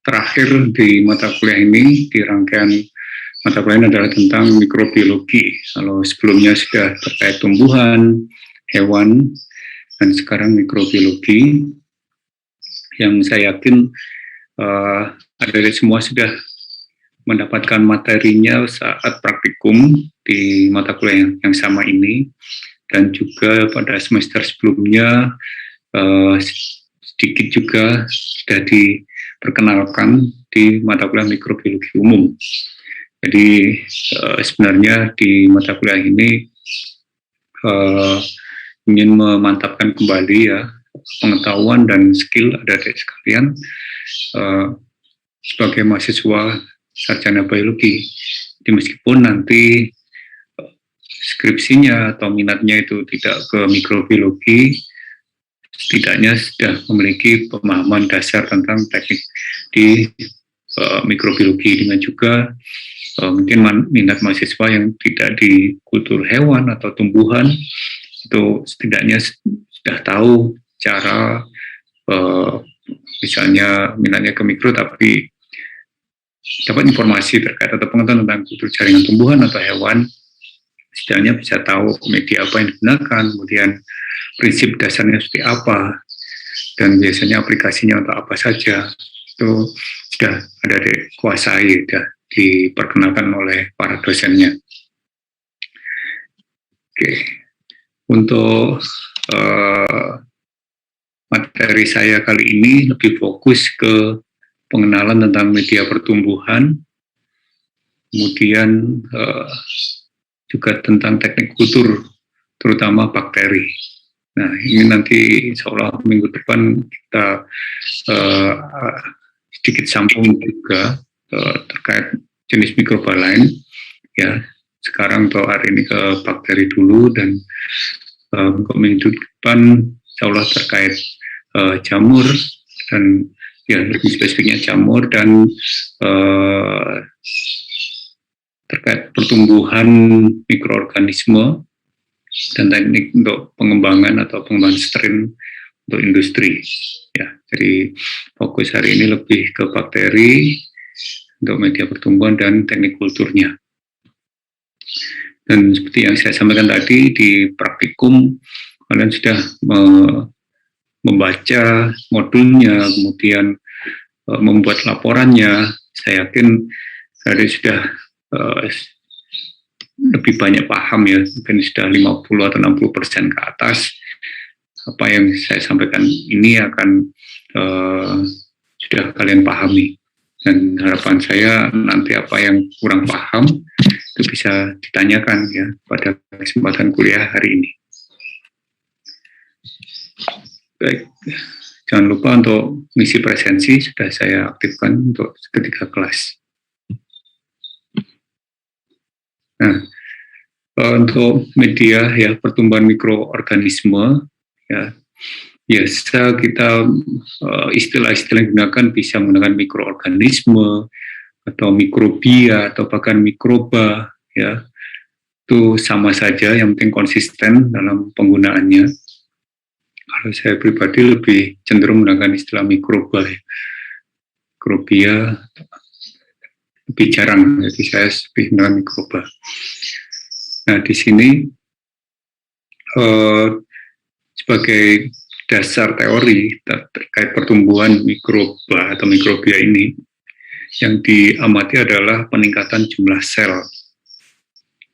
terakhir di mata kuliah ini, di rangkaian mata kuliah ini adalah tentang mikrobiologi. Kalau sebelumnya sudah terkait tumbuhan, hewan, dan sekarang mikrobiologi, yang saya yakin adik-adik semua sudah mendapatkan materinya saat praktikum di mata kuliah yang sama ini, dan juga pada semester sebelumnya sedikit juga sudah diperkenalkan di mata kuliah mikrobiologi umum. Jadi sebenarnya di mata kuliah ini ingin memantapkan kembali ya pengetahuan dan skill adik-adik sekalian sebagai mahasiswa sarjana biologi. Jadi meskipun nanti skripsinya atau minatnya itu tidak ke mikrobiologi, setidaknya sudah memiliki pemahaman dasar tentang teknik di mikrobiologi, dengan juga mungkin minat mahasiswa yang tidak di kultur hewan atau tumbuhan, itu setidaknya sudah tahu cara misalnya minatnya ke mikro tapi dapat informasi terkait atau pengetahuan tentang kultur jaringan tumbuhan atau hewan, setidaknya bisa tahu media apa yang digunakan, kemudian prinsip dasarnya seperti apa, dan biasanya aplikasinya untuk apa saja, itu sudah ada dikuasai, sudah diperkenalkan oleh para dosennya. Oke, untuk materi saya kali ini lebih fokus ke pengenalan tentang media pertumbuhan, kemudian juga tentang teknik kultur, terutama bakteri. Nah, ini nanti insya Allah minggu depan kita sedikit sambung juga terkait jenis mikroba lain. Ya, sekarang atau hari ini ke bakteri dulu, dan untuk minggu depan insya Allah terkait jamur, dan ya lebih spesifiknya jamur, dan terkait pertumbuhan mikroorganisme dan teknik untuk pengembangan atau pengembangan strain untuk industri. Ya, jadi fokus hari ini lebih ke bakteri untuk media pertumbuhan dan teknik kulturnya. Dan seperti yang saya sampaikan tadi di praktikum, kalian sudah membaca modulnya, kemudian membuat laporannya. Saya yakin kalian sudah lebih banyak paham ya, mungkin sudah 50 atau 60% ke atas. Apa yang saya sampaikan ini akan sudah kalian pahami, dan harapan saya nanti apa yang kurang paham itu bisa ditanyakan ya pada kesempatan kuliah hari ini. Baik, jangan lupa untuk misi presensi sudah saya aktifkan untuk ketiga kelas. Nah, untuk media ya pertumbuhan mikroorganisme, ya biasa kita istilah-istilah yang digunakan bisa menggunakan mikroorganisme atau mikrobia atau bahkan mikroba, ya itu sama saja, yang penting konsisten dalam penggunaannya. Kalau saya pribadi lebih cenderung menggunakan istilah mikroba, ya. Mikrobia lebih jarang, jadi saya lebih menggunakan mikroba. Nah, di sini sebagai dasar teori terkait pertumbuhan mikroba atau mikrobia ini, yang diamati adalah peningkatan jumlah sel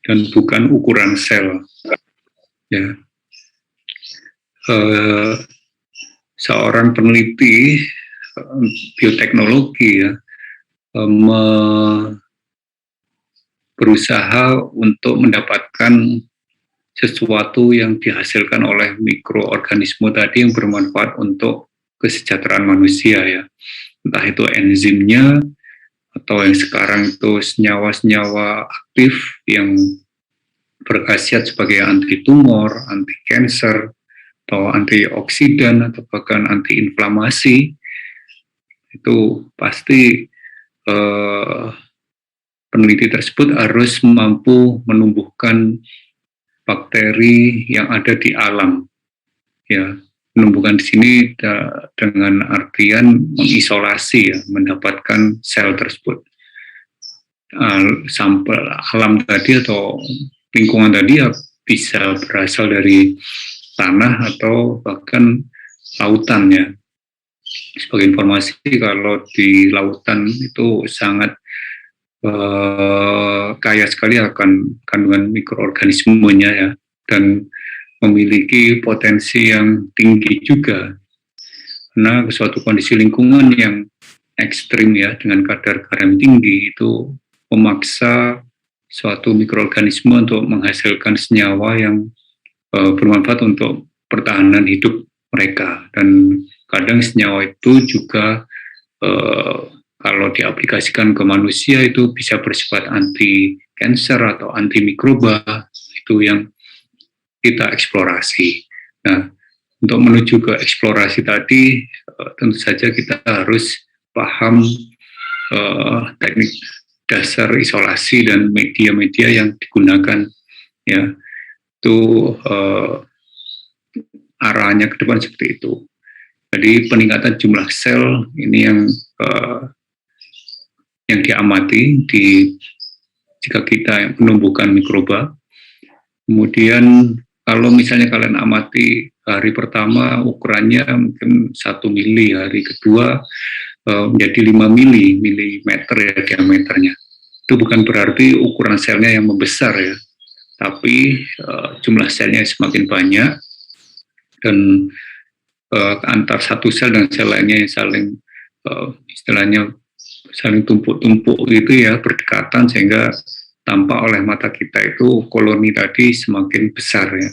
dan bukan ukuran sel. Ya, seorang peneliti bioteknologi ya berusaha untuk mendapatkan sesuatu yang dihasilkan oleh mikroorganisme tadi yang bermanfaat untuk kesejahteraan manusia ya, entah itu enzimnya atau yang sekarang itu senyawa-senyawa aktif yang berkhasiat sebagai anti tumor, anti kanker, atau antioksidan atau bahkan anti inflamasi. Itu pasti peneliti tersebut harus mampu menumbuhkan bakteri yang ada di alam, ya. penumbukan di sini dengan artian mengisolasi ya, mendapatkan sel tersebut. Sampel alam tadi atau lingkungan tadi ya bisa berasal dari tanah atau bahkan lautan ya. Sebagai informasi, kalau di lautan itu sangat kaya sekali akan kandungan mikroorganismenya ya, dan memiliki potensi yang tinggi juga. Karena suatu kondisi lingkungan yang ekstrim ya, dengan kadar garam tinggi itu memaksa suatu mikroorganisme untuk menghasilkan senyawa yang bermanfaat untuk pertahanan hidup mereka. Dan kadang senyawa itu juga kalau diaplikasikan ke manusia itu bisa bersifat anti kanker atau anti mikroba. Itu yang kita eksplorasi. Nah, untuk menuju ke eksplorasi tadi, tentu saja kita harus paham teknik dasar isolasi dan media-media yang digunakan. Ya, itu arahnya ke depan seperti itu. Jadi peningkatan jumlah sel ini yang diamati jika kita menumbuhkan mikroba. Kemudian kalau misalnya kalian amati hari pertama ukurannya mungkin 1 mili, hari kedua menjadi 5 milimeter ya diameternya. Itu bukan berarti ukuran selnya yang membesar ya, tapi jumlah selnya semakin banyak dan antar satu sel dan sel lainnya yang istilahnya saling tumpuk-tumpuk gitu ya, berdekatan, sehingga tampak oleh mata kita itu koloni tadi semakin besar ya.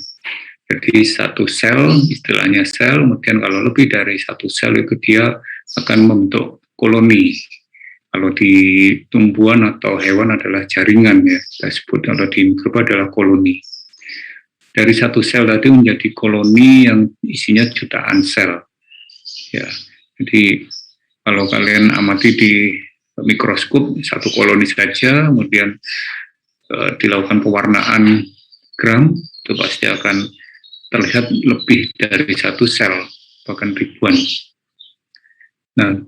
Jadi satu sel, istilahnya sel, kemudian kalau lebih dari satu sel itu dia akan membentuk koloni. Kalau di tumbuhan atau hewan adalah jaringan ya, kita sebut. Kalau di mikroba adalah koloni. Dari satu sel tadi menjadi koloni yang isinya jutaan sel. Ya, jadi kalau kalian amati di mikroskop satu koloni saja, kemudian dilakukan pewarnaan gram, itu pasti akan terlihat lebih dari satu sel, bahkan ribuan. Nah,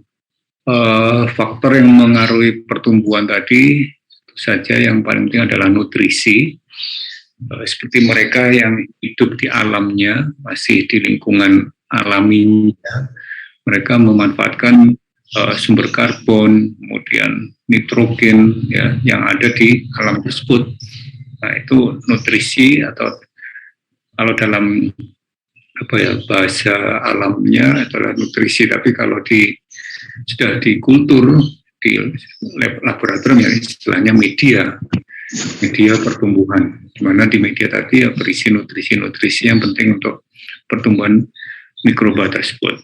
faktor yang mengaruhi pertumbuhan tadi itu saja yang paling penting adalah nutrisi. Seperti mereka yang hidup di alamnya, masih di lingkungan alaminya, mereka memanfaatkan sumber karbon, kemudian nitrogen ya, yang ada di alam tersebut. Nah, itu nutrisi, atau kalau dalam bahasa alamnya adalah nutrisi, tapi kalau sudah di kultur, di laboratorium ya istilahnya media pertumbuhan, di mana di media tadi ya berisi nutrisi yang penting untuk pertumbuhan mikroba tersebut.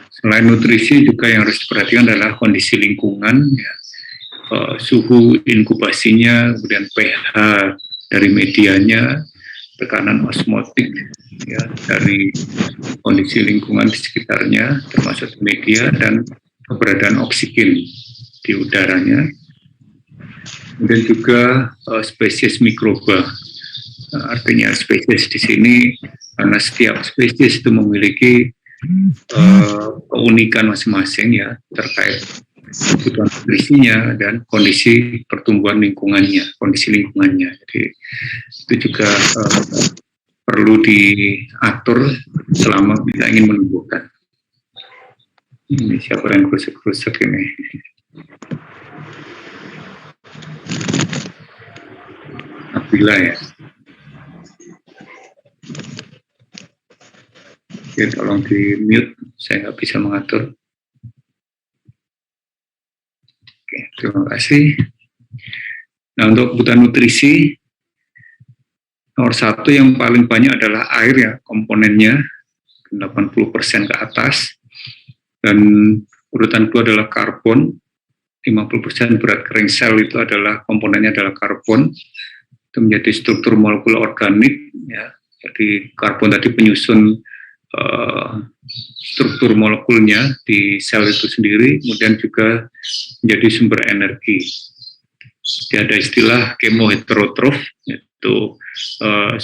Selain nutrisi juga yang harus diperhatikan adalah kondisi lingkungan ya, suhu inkubasinya, kemudian pH dari medianya, tekanan osmotik ya dari kondisi lingkungan di sekitarnya termasuk media, dan keberadaan oksigen di udaranya. Kemudian juga spesies mikroba. Artinya spesies di sini karena setiap spesies itu memiliki keunikan masing-masing ya terkait kebutuhan nutrisinya dan kondisi pertumbuhan kondisi lingkungannya. Jadi itu juga perlu diatur selama kita ingin menumbuhkan. Ini siapa yang krusek-krusek ini? Nabila ya. Oke, tolong di mute, saya nggak bisa mengatur. Oke, terima kasih. Nah, untuk kebutuhan nutrisi, nomor satu yang paling banyak adalah air ya, komponennya 80% ke atas. Dan urutan kedua adalah karbon, 50% berat kering sel itu adalah komponennya adalah karbon. Itu menjadi struktur molekul organik ya. Jadi karbon tadi penyusun struktur molekulnya di sel itu sendiri, kemudian juga menjadi sumber energi. Jadi ada istilah kemoheterotrof, yaitu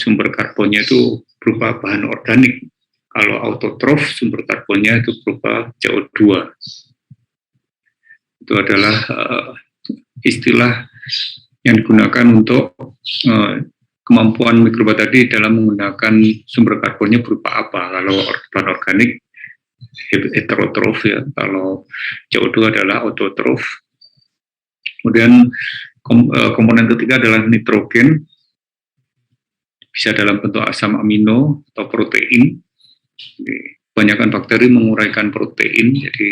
sumber karbonnya itu berupa bahan organik, Kalau autotrof, sumber karbonnya itu berupa CO2. Itu adalah istilah yang digunakan untuk kemampuan mikroba tadi dalam menggunakan sumber karbonnya berupa apa. Kalau bahan organik heterotrof ya, kalau CO2 adalah autotrof. Kemudian komponen ketiga adalah nitrogen, bisa dalam bentuk asam amino atau protein. Kebanyakan bakteri menguraikan protein, jadi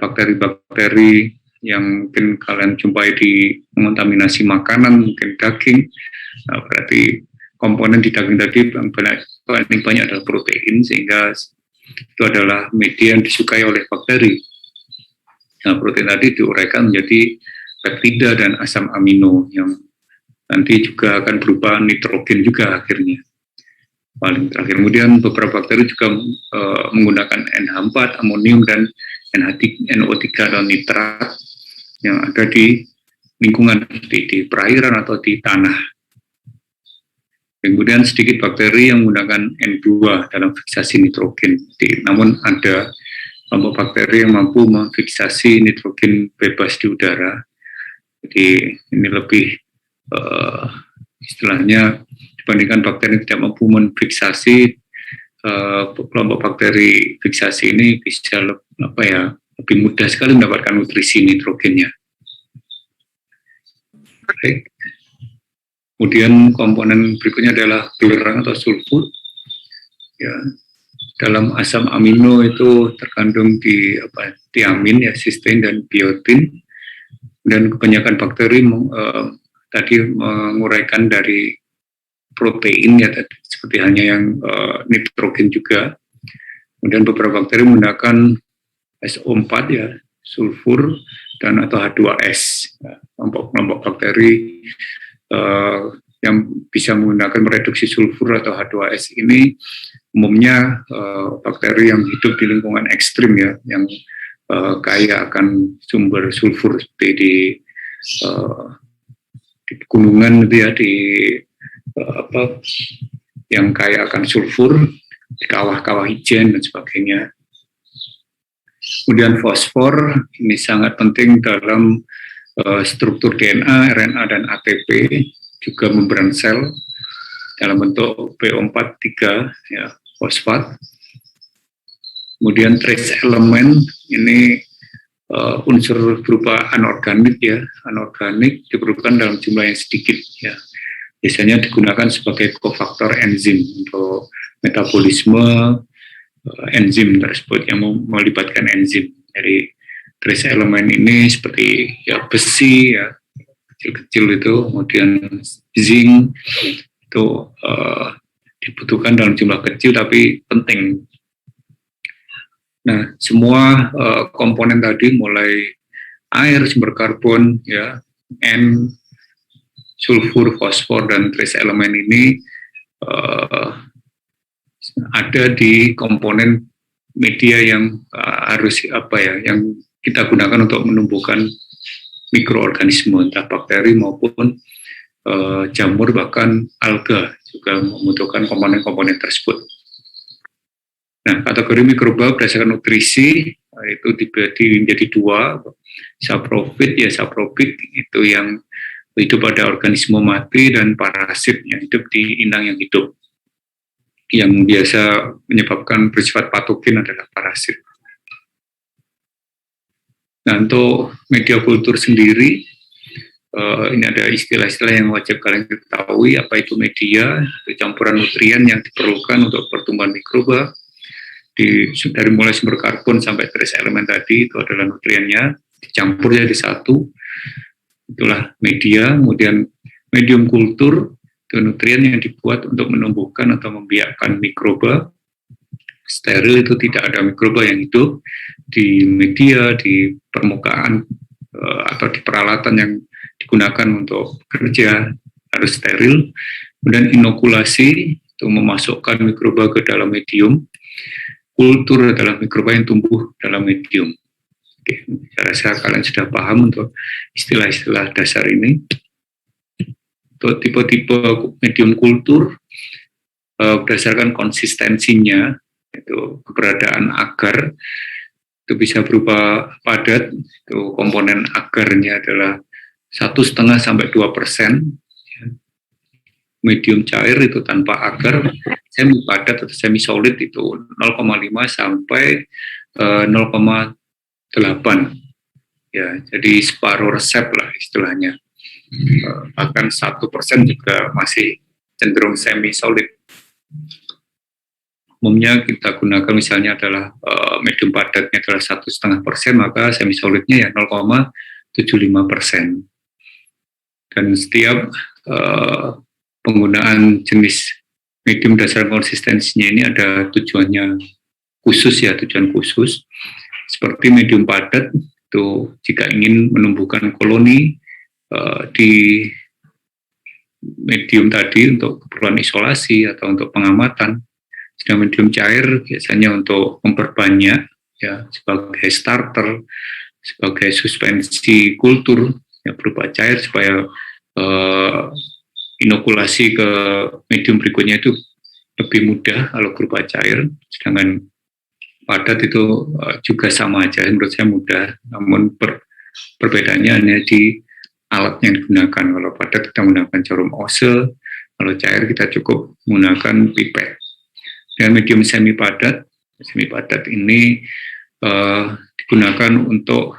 bakteri-bakteri yang mungkin kalian jumpai di mengontaminasi makanan, mungkin daging, berarti komponen di daging tadi paling banyak adalah protein, sehingga itu adalah media yang disukai oleh bakteri. Nah, protein tadi diuraikan menjadi peptida dan asam amino yang nanti juga akan berupa nitrogen juga akhirnya. Paling terakhir, kemudian beberapa bakteri juga menggunakan NH4, amonium, dan NO3 atau nitrat yang ada di lingkungan, di perairan atau di tanah. Kemudian sedikit bakteri yang menggunakan N2 dalam fiksasi nitrogen. Namun ada kelompok bakteri yang mampu memfiksasi nitrogen bebas di udara. Jadi ini lebih istilahnya dibandingkan bakteri yang tidak mampu memfiksasi, kelompok bakteri fiksasi ini bisa lebih mudah sekali mendapatkan nutrisi nitrogennya. Baik. Kemudian komponen berikutnya adalah belerang atau sulfur. Ya, dalam asam amino itu terkandung di tiamin, ya, sistein dan biotin. Dan kebanyakan bakteri tadi menguraikan dari protein, ya, seperti hanya yang nitrogen juga. Kemudian beberapa bakteri menggunakan SO4, ya, sulfur dan atau H2S. Ya, kelompok bakteri yang bisa menggunakan mereduksi sulfur atau H2S ini umumnya bakteri yang hidup di lingkungan ekstrim, ya, yang kaya akan sumber sulfur seperti di pegunungan, gitu ya, yang kaya akan sulfur, di kawah-kawah ijen dan sebagainya. Kemudian fosfor ini sangat penting dalam struktur DNA, RNA, dan ATP, juga membran sel dalam bentuk PO4-3, ya, fosfat. Kemudian trace element ini unsur berupa anorganik, ya, anorganik diperlukan dalam jumlah yang sedikit, ya. Biasanya digunakan sebagai kofaktor enzim untuk metabolisme enzim tersebut yang melibatkan enzim. Jadi trace element ini seperti, ya, besi, ya, kecil-kecil itu, kemudian zinc itu dibutuhkan dalam jumlah kecil tapi penting. Nah, semua komponen tadi, mulai air, sumber karbon, ya, N, sulfur, fosfor, dan trace element ini ada di komponen media yang yang kita gunakan untuk menumbuhkan mikroorganisme, entah bakteri maupun jamur, bahkan alga juga membutuhkan komponen-komponen tersebut. Nah, kategori mikroba berdasarkan nutrisi itu dibagi menjadi dua, saprofit, ya, saprofit itu yang hidup pada organisme mati, dan parasit yang hidup di inang yang hidup. Yang biasa menyebabkan bersifat patogen adalah parasit. Nah, untuk media kultur sendiri, ini ada istilah-istilah yang wajib kalian ketahui. Apa itu media? Itu campuran nutrien yang diperlukan untuk pertumbuhan mikroba. Dari mulai sumber karbon sampai trace element tadi, itu adalah nutriennya, dicampur jadi satu. Itulah media. Kemudian medium kultur, itu nutrien yang dibuat untuk menumbuhkan atau membiakkan mikroba. Steril itu tidak ada mikroba yang hidup. Di media, di permukaan, atau di peralatan yang digunakan untuk bekerja harus steril. Kemudian inokulasi, itu memasukkan mikroba ke dalam medium. Kultur adalah mikroba yang tumbuh dalam medium. Oke, saya rasa kalian sudah paham untuk istilah-istilah dasar ini. Untuk tipe-tipe medium kultur, berdasarkan konsistensinya, itu keberadaan agar itu bisa berupa padat, itu komponen agarnya adalah 1,5–2%, medium cair itu tanpa agar, semi padat atau semi solid itu 0,5–0,8, ya, jadi separuh resep lah istilahnya. Bahkan 1% juga masih cenderung semi solid. Umumnya kita gunakan misalnya adalah medium padatnya adalah 1,5%, maka semi solidnya ya 0,75%. Dan setiap penggunaan jenis medium dasar konsistensinya ini ada tujuannya khusus, ya, tujuan khusus. Seperti medium padat itu jika ingin menumbuhkan koloni di medium tadi untuk keperluan isolasi atau untuk pengamatan. Sedang medium cair biasanya untuk memperbanyak, ya, sebagai starter, sebagai suspensi kultur, ya, berupa cair supaya inokulasi ke medium berikutnya itu lebih mudah kalau berupa cair. Sedangkan padat itu juga sama aja, menurut saya mudah, namun perbedaannya hanya di alat yang digunakan. Kalau padat kita menggunakan jarum Ose, kalau cair kita cukup menggunakan pipet. Dan medium semi padat ini digunakan untuk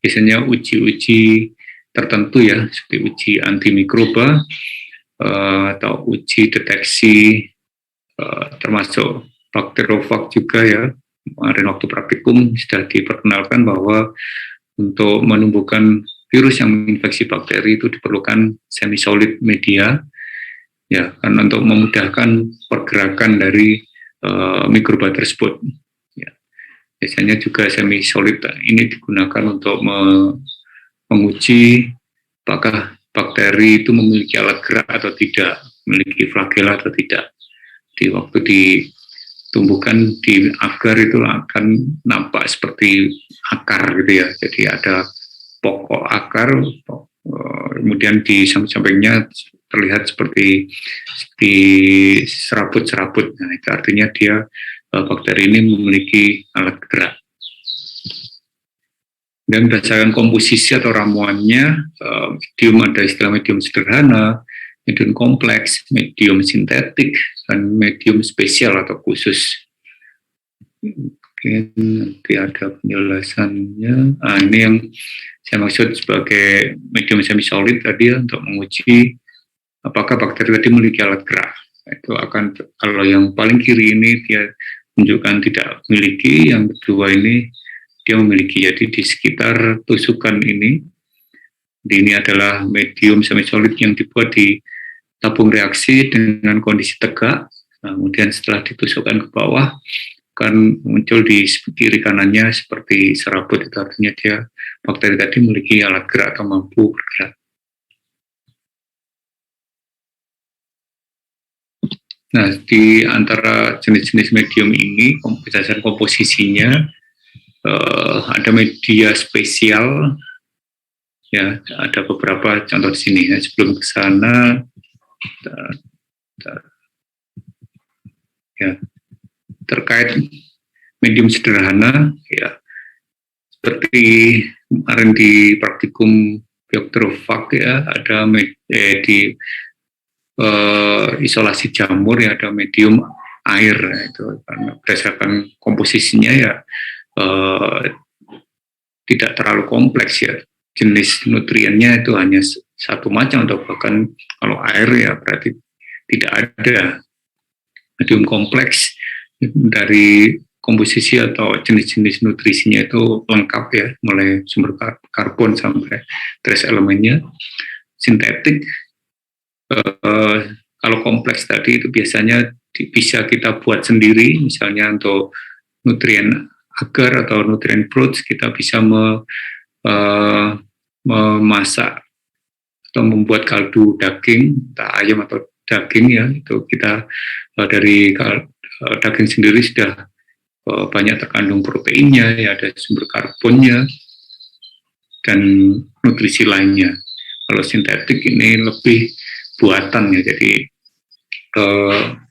biasanya uji-uji tertentu, ya, seperti uji antimikroba atau uji deteksi termasuk bakteriofag juga, ya. Kemarin waktu praktikum sudah diperkenalkan bahwa untuk menumbuhkan virus yang menginfeksi bakteri itu diperlukan semi solid media, ya, karena untuk memudahkan pergerakan dari mikroba tersebut. Ya. Biasanya juga semi solid ini digunakan untuk menguji apakah bakteri itu memiliki alat gerak atau tidak, memiliki flagela atau tidak. Di waktu ditumbuhkan di agar itu akan nampak seperti akar gitu, ya. Jadi ada pokok akar, kemudian di samping-sampingnya terlihat seperti serabut-serabut. Nah, itu artinya dia bakteri ini memiliki alat gerak. Dan berdasarkan komposisi atau ramuannya, medium ada istilah medium sederhana, medium kompleks, medium sintetik, dan medium spesial atau khusus. Mungkin nanti ada penjelasannya. Ini yang saya maksud sebagai medium semi solid tadi, ya, untuk menguji apakah bakteri tadi memiliki alat gerak. Itu akan, kalau yang paling kiri ini dia menunjukkan tidak memiliki, yang kedua ini dia memiliki. Jadi di sekitar tusukan ini adalah medium semi solid yang dibuat di tabung reaksi dengan kondisi tegak. Nah, kemudian setelah ditusukkan ke bawah akan muncul di kiri kanannya seperti serabut. Itu artinya dia bakteri tadi memiliki alat gerak atau mampu bergerak. Nah, di antara jenis-jenis medium ini berdasarkan komposisinya ada media spesial, ya, ada beberapa contoh di sini. Ya. Sebelum ke sana, ya, terkait medium sederhana, ya, seperti kemarin di praktikum bakteriofag, ya, ada di isolasi jamur, ya, ada medium air, ya, itu karena berdasarkan komposisinya, ya, tidak terlalu kompleks, ya, jenis nutriennya itu hanya satu macam, atau bahkan kalau air, ya, berarti tidak ada. Medium kompleks dari komposisi atau jenis-jenis nutrisinya itu lengkap, ya, mulai sumber karbon sampai trace elemennya. Sintetik, kalau kompleks tadi itu biasanya bisa kita buat sendiri, misalnya untuk nutrien agar atau nutrien broth kita bisa memasak atau membuat kaldu daging, entah ayam atau daging, ya, itu kita dari daging sendiri sudah banyak terkandung proteinnya, ya, ada sumber karbonnya dan nutrisi lainnya. Kalau sintetik ini lebih buatan, ya, jadi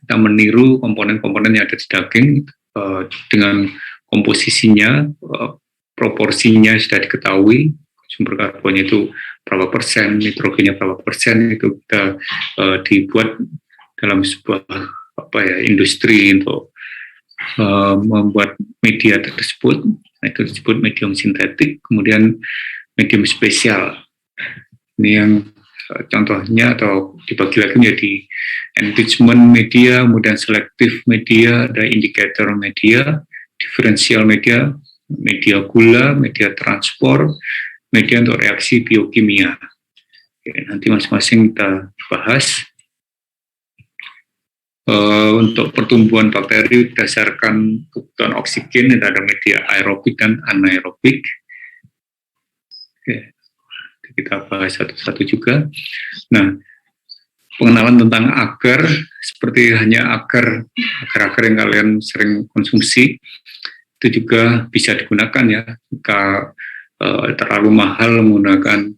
kita meniru komponen-komponen yang ada di daging dengan komposisinya, proporsinya sudah diketahui, sumber karbonnya itu berapa persen, nitrogennya berapa persen, itu kita dibuat dalam sebuah industri untuk membuat media tersebut. Nah, itu disebut medium sintetik, kemudian medium spesial. Ini yang contohnya atau dibagi lagi menjadi enrichment media, kemudian selective media, ada indicator media, differential media, media gula, media transport, media untuk reaksi biokimia. Oke, nanti masing-masing kita bahas. Untuk pertumbuhan bakteri berdasarkan kebutuhan oksigen, itu ada media aerobik dan anaerobik. Oke, kita bahas satu-satu juga. Nah, pengenalan tentang agar, seperti hanya agar yang kalian sering konsumsi, itu juga bisa digunakan ya. Jika terlalu mahal menggunakan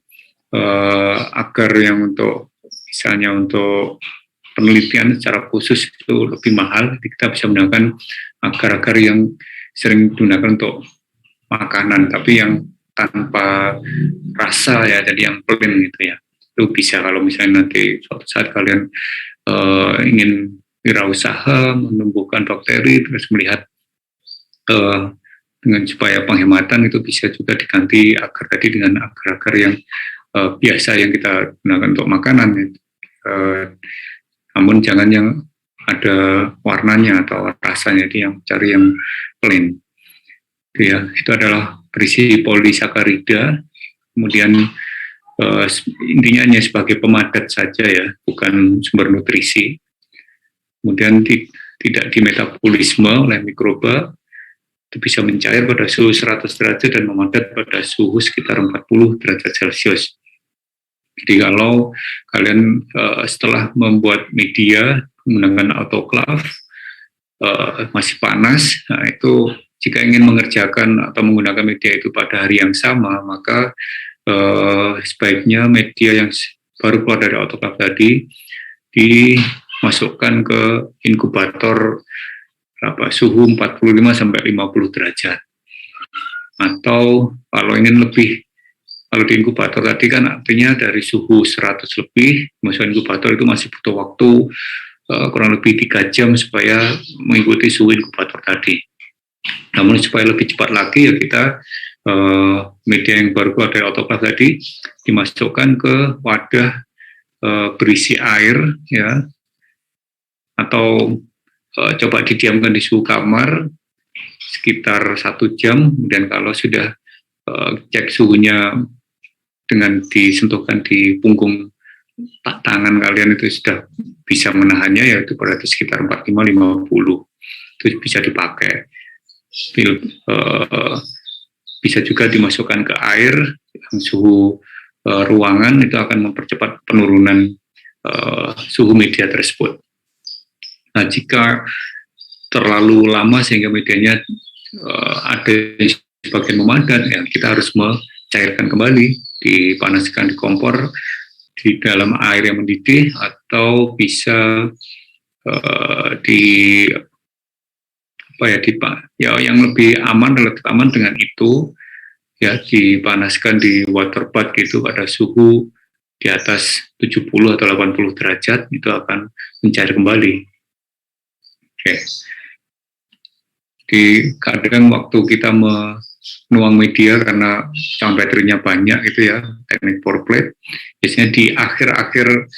agar yang untuk, misalnya untuk penelitian secara khusus itu lebih mahal, jadi kita bisa menggunakan agar-agar yang sering digunakan untuk makanan, tapi yang tanpa rasa ya, jadi yang plain gitu ya. Itu bisa kalau misalnya nanti suatu saat kalian ingin wirausaha menumbuhkan bakteri, terus melihat dengan supaya penghematan, itu bisa juga diganti agar tadi dengan agar-agar yang biasa yang kita gunakan untuk makanan. Namun jangan yang ada warnanya atau rasanya, itu yang cari yang plain. Itu ya, itu adalah berisi polisakarida, kemudian intinya hanya sebagai pemadat saja ya, bukan sumber nutrisi. Kemudian tidak dimetabolisme oleh mikroba, itu bisa mencair pada suhu 100 derajat dan memadat pada suhu sekitar 40 derajat Celcius. Jadi kalau kalian setelah membuat media menggunakan autoclave masih panas, nah itu jika ingin mengerjakan atau menggunakan media itu pada hari yang sama, maka sebaiknya media yang baru keluar dari autoclave tadi dimasukkan ke inkubator suhu 45 sampai 50 derajat. Atau kalau ingin lebih, kalau di inkubator tadi kan artinya dari suhu 100 lebih, masuk inkubator itu masih butuh waktu kurang lebih 3 jam supaya mengikuti suhu inkubator tadi. Namun supaya lebih cepat lagi ya, kita media yang baru keluar dari autoclave tadi dimasukkan ke wadah berisi air ya, atau coba didiamkan di suhu kamar sekitar 1 jam, kemudian kalau sudah cek suhunya dengan disentuhkan di punggung tangan kalian, itu sudah bisa menahannya, yaitu berarti sekitar 45-50, itu bisa dipakai. Bisa juga dimasukkan ke air yang suhu ruangan, itu akan mempercepat penurunan suhu media tersebut. Nah, jika terlalu lama sehingga medianya ada sebagian memadat, ya kita harus mencairkan kembali, dipanaskan di kompor di dalam air yang mendidih, atau bisa yang lebih aman, relatif aman dengan itu ya, dipanaskan di water bath gitu pada suhu di atas 70 atau 80 derajat, itu akan mencair kembali. Oke. Di kadang waktu kita menuang media karena campur baterinya banyak itu ya, teknik pour plate, biasanya di akhir-akhir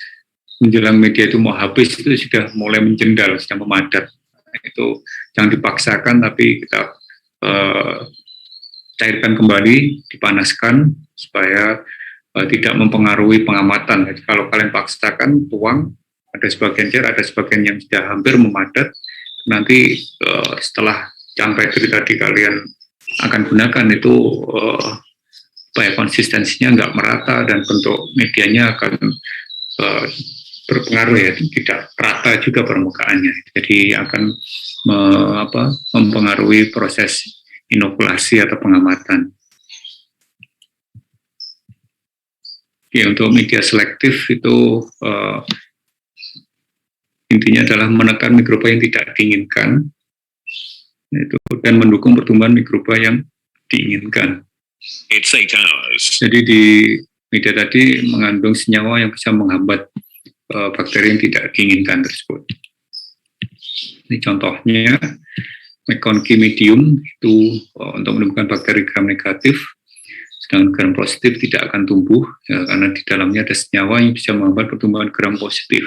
menjelang media itu mau habis, itu sudah mulai menjendal, sudah memadat. Itu jangan dipaksakan, tapi kita cairkan kembali, dipanaskan supaya tidak mempengaruhi pengamatan. Jadi kalau kalian paksakan tuang, ada sebagian cair, ada sebagian yang sudah hampir memadat, nanti setelah campur bateri tadi kalian akan gunakan itu konsistensinya nggak merata dan bentuk medianya akan berpengaruh ya, tidak rata juga permukaannya. Jadi akan mempengaruhi proses inokulasi atau pengamatan. Ya, untuk media selektif itu intinya adalah menekan mikroba yang tidak diinginkan, itu, dan mendukung pertumbuhan mikroba yang diinginkan. Jadi di media tadi mengandung senyawa yang bisa menghambat bakteri yang tidak diinginkan tersebut. Ini contohnya, McConkey medium itu untuk menemukan bakteri gram negatif, sedangkan gram positif tidak akan tumbuh, ya, karena di dalamnya ada senyawa yang bisa menghambat pertumbuhan gram positif.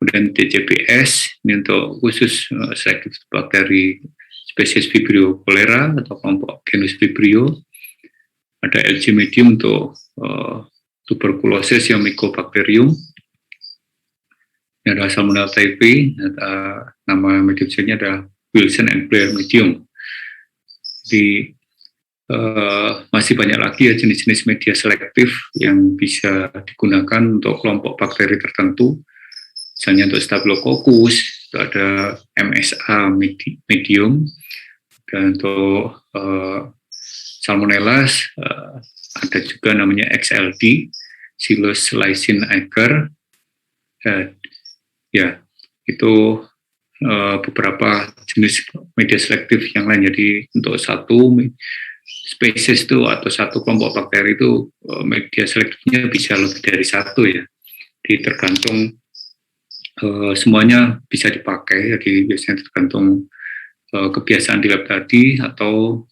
Kemudian DCBS, ini untuk khusus selektif bakteri spesies Vibrio cholera atau kelompok genus Vibrio. Ada LG medium untuk tuberkulosis yang Mycobacterium. Ini ada Salmonella typhi, nama medium-nya adalah Wilson and Blair medium. Jadi masih banyak lagi ya jenis-jenis media selektif yang bisa digunakan untuk kelompok bakteri tertentu. Misalnya untuk Staphylococcus, itu ada MSA medium, dan untuk Salmonella ada juga namanya XLD, Psilus lysine agar. Ya, itu beberapa jenis media selektif yang lain. Jadi untuk satu spesies itu atau satu kelompok bakteri itu media selektifnya bisa lebih dari satu ya. Jadi tergantung semuanya bisa dipakai, jadi biasanya tergantung kebiasaan di lab tadi atau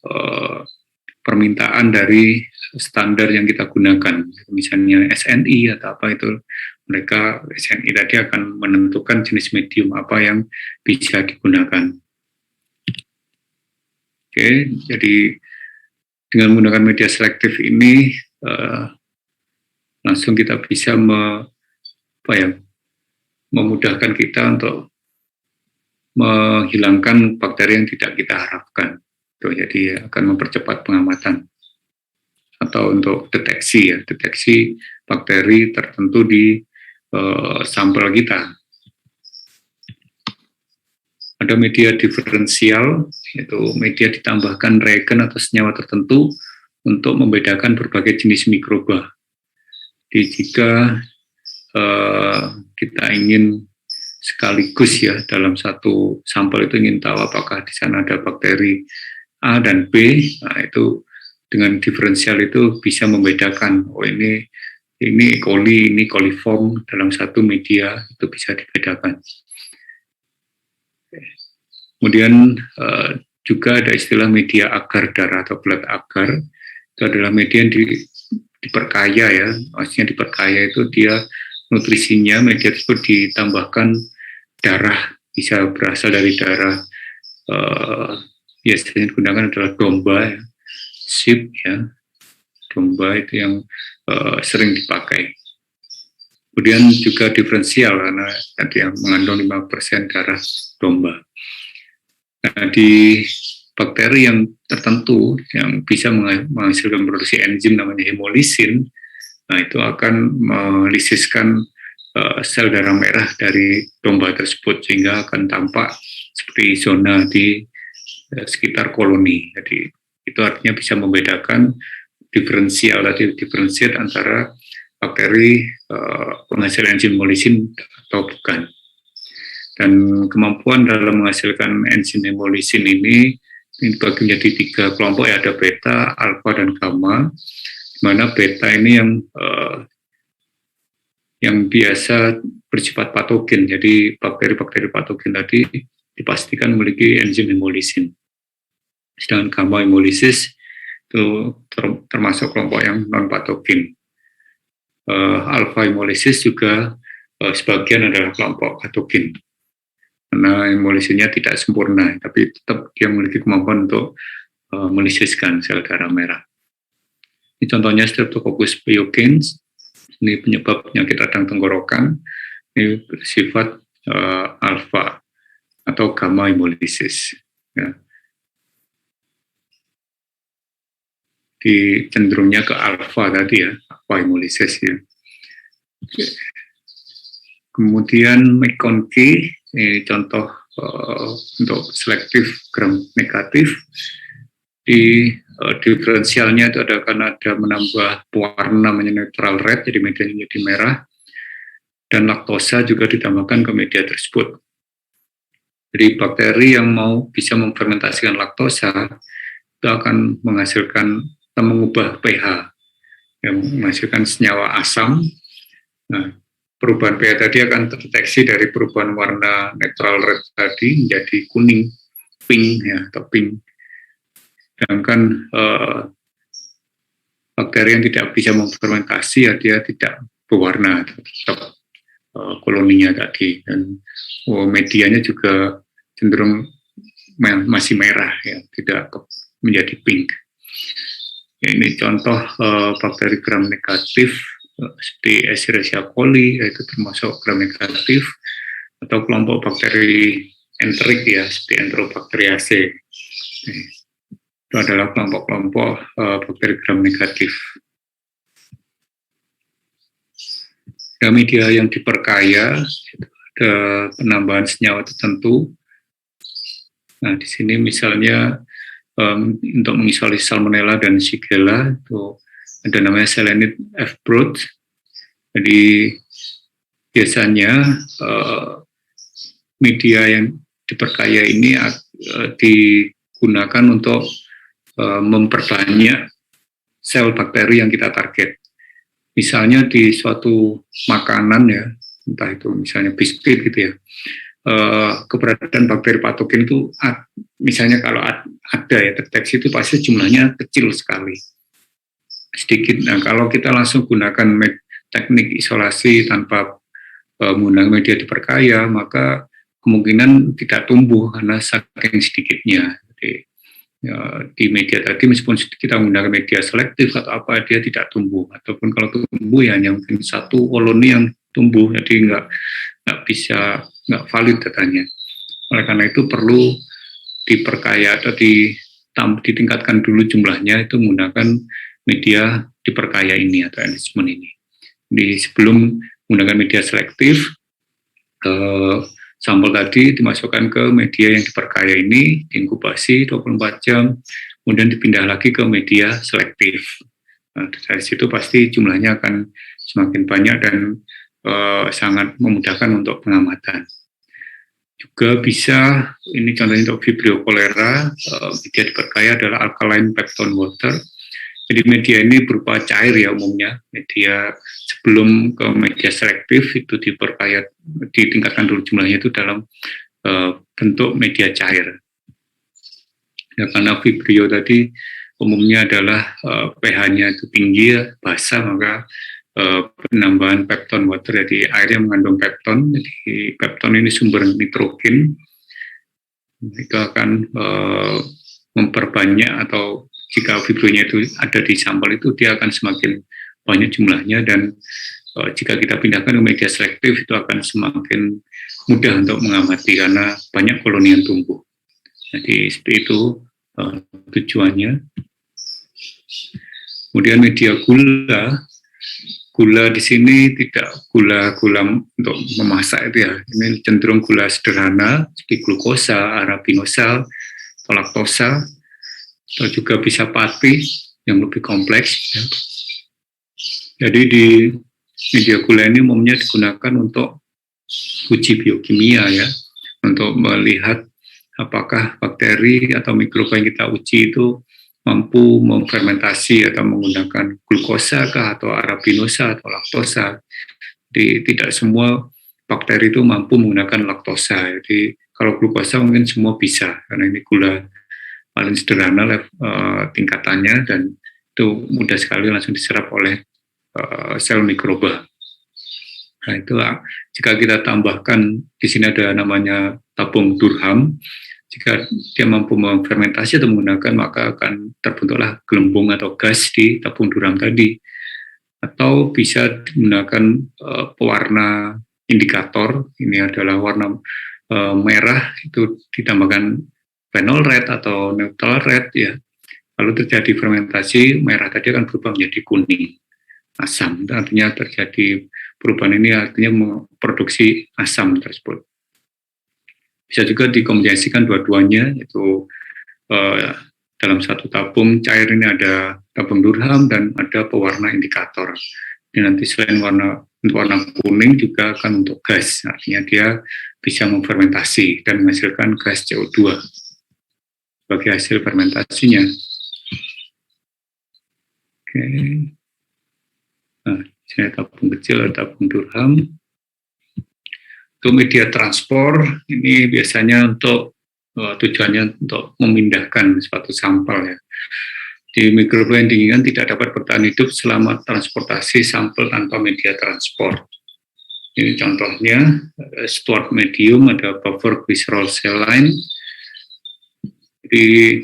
permintaan dari standar yang kita gunakan. Misalnya SNI atau apa itu, mereka SNI tadi akan menentukan jenis medium apa yang bisa digunakan. Oke, jadi dengan menggunakan media selektif ini langsung kita bisa memudahkan kita untuk menghilangkan bakteri yang tidak kita harapkan. Jadi akan mempercepat pengamatan atau untuk deteksi bakteri tertentu di sampel kita. Ada media diferensial, yaitu media ditambahkan reagen atau senyawa tertentu untuk membedakan berbagai jenis mikroba. Jadi jika kita ingin sekaligus ya dalam satu sampel itu ingin tahu apakah di sana ada bakteri A dan B, nah itu dengan diferensial itu bisa membedakan, oh ini E. coli, ini coliform dalam satu media, itu bisa dibedakan. Kemudian juga ada istilah media agar darah atau blood agar, itu adalah media yang diperkaya ya, maksudnya diperkaya itu dia nutrisinya, media tersebut ditambahkan darah, bisa berasal dari darah, biasanya digunakan adalah domba ya, sheep ya, domba itu yang sering dipakai. Kemudian juga diferensial karena tadi yang mengandung 5% darah domba. Nah, di bakteri yang tertentu yang bisa menghasilkan produksi enzim namanya hemolisin, nah itu akan melisiskan sel darah merah dari domba tersebut sehingga akan tampak seperti zona di sekitar koloni. Jadi itu artinya bisa membedakan diferensiat antara bakteri penghasil enzim hemolisin atau bukan. Dan kemampuan dalam menghasilkan enzim hemolisin ini dibagi menjadi 3 kelompok ya, ada beta, alfa, dan gamma. Di mana beta ini yang biasa bersifat patogen, jadi bakteri-bakteri patogen tadi dipastikan memiliki enzim hemolisin. Sedangkan gamma hemolisis itu termasuk kelompok yang non-patogen. Alfa hemolisis juga sebagian adalah kelompok patogen, karena hemolisinnya tidak sempurna, tapi tetap dia memiliki kemampuan untuk melisiskan sel darah merah. Ini contohnya Streptococcus pyogenes. Ini penyebab penyakit radang tenggorokan, ini bersifat alfa atau gamma hemolisis. Ya. Di cenderungnya ke alfa tadi ya, alfa hemolisis ya. Kemudian McConkey, ini contoh untuk selektif gram negatif. Di diferensialnya itu ada karena ada menambah warna namanya neutral red, jadi medianya jadi merah, dan laktosa juga ditambahkan ke media tersebut. Jadi bakteri yang bisa memfermentasikan laktosa itu akan menghasilkan atau mengubah pH, yang menghasilkan senyawa asam. Nah, perubahan pH tadi akan terdeteksi dari perubahan warna neutral red tadi menjadi kuning, pink ya, atau pink. Sedangkan bakteri yang tidak bisa memfermentasi ya dia tidak berwarna, tetap koloninya tadi, dan medianya juga cenderung masih merah ya, tidak menjadi pink. Ya, ini contoh bakteri gram negatif seperti Escherichia coli, yaitu termasuk gram negatif, atau kelompok bakteri enterik ya seperti Enterobacteriaceae. Itu adalah kelompok-kelompok bakteri gram negatif. Media yang diperkaya ada penambahan senyawa tertentu. Nah, di sini misalnya untuk mengisolasi Salmonella dan Shigella itu ada namanya selenit F-Brood. Jadi biasanya media yang diperkaya ini digunakan untuk memperbanyak sel bakteri yang kita target. Misalnya di suatu makanan ya, entah itu misalnya biskuit gitu ya, keberadaan bakteri patogen itu misalnya kalau ada ya terdeteksi itu pasti jumlahnya kecil sekali, sedikit. Nah kalau kita langsung gunakan teknik isolasi tanpa menggunakan media diperkaya, maka kemungkinan tidak tumbuh karena saking sedikitnya. Jadi ya, di media tadi meskipun kita menggunakan media selektif atau apa, dia tidak tumbuh, ataupun kalau tumbuh ya hanya mungkin satu koloni yang tumbuh, jadi nggak valid datanya. Oleh karena itu perlu diperkaya atau ditingkatkan dulu jumlahnya, itu menggunakan media diperkaya ini atau enrichment ini. Jadi sebelum menggunakan media selektif, sampel tadi dimasukkan ke media yang diperkaya ini, diinkubasi 24 jam, kemudian dipindah lagi ke media selektif. Nah, dari situ pasti jumlahnya akan semakin banyak dan sangat memudahkan untuk pengamatan. Juga bisa, ini contohnya untuk Vibrio cholera, media diperkaya adalah alkaline peptone water. Jadi media ini berupa cair ya umumnya. Media sebelum ke media selektif itu diperkaya, ditingkatkan dulu jumlahnya itu dalam bentuk media cair. Ya, karena Vibrio tadi umumnya adalah pH-nya itu tinggi ya, basah, maka penambahan peptone water, jadi air yang mengandung pepton. Jadi pepton ini sumber nitrogen, itu akan memperbanyak, atau jika fibronya itu ada di sampel itu dia akan semakin banyak jumlahnya, dan jika kita pindahkan ke media selektif itu akan semakin mudah untuk mengamati karena banyak koloni yang tumbuh. Jadi seperti itu tujuannya. Kemudian media gula di sini tidak gula untuk memasak itu ya, ini cenderung gula sederhana seperti glukosa, arabinosa, atau laktosa, atau juga bisa pati yang lebih kompleks. Ya. Jadi di media gula ini umumnya digunakan untuk uji biokimia ya, untuk melihat apakah bakteri atau mikroba yang kita uji itu mampu memfermentasi atau menggunakan glukosa kah, atau arabinosa atau laktosa. Jadi tidak semua bakteri itu mampu menggunakan laktosa. Jadi kalau glukosa mungkin semua bisa, karena ini gula paling sederhana tingkatannya, dan itu mudah sekali langsung diserap oleh sel mikroba. Nah itu jika kita tambahkan, di sini ada namanya tabung Durham. Jika dia mampu memfermentasi atau menggunakan, maka akan terbentuklah gelembung atau gas di tabung Durham tadi. Atau bisa digunakan pewarna indikator, ini adalah warna merah, itu ditambahkan phenol red atau neutral red ya. Lalu terjadi fermentasi, merah tadi akan berubah menjadi kuning, asam. Artinya terjadi perubahan ini, artinya memproduksi asam tersebut. Bisa juga dikombinasikan dua-duanya, yaitu dalam satu tabung cair ini ada tabung Durham dan ada pewarna indikator. Jadi nanti selain warna warna kuning juga akan untuk gas, artinya dia bisa memfermentasi dan menghasilkan gas CO2 sebagai hasil fermentasinya. Oke. Nah, saya tabung kecil atau tabung Durham. Untuk media transport ini biasanya untuk tujuannya untuk memindahkan suatu sampel ya. Di mikrofluid dingin tidak dapat bertahan hidup selama transportasi sampel tanpa media transport. Ini contohnya stored medium, ada buffer glycerol saline. Jadi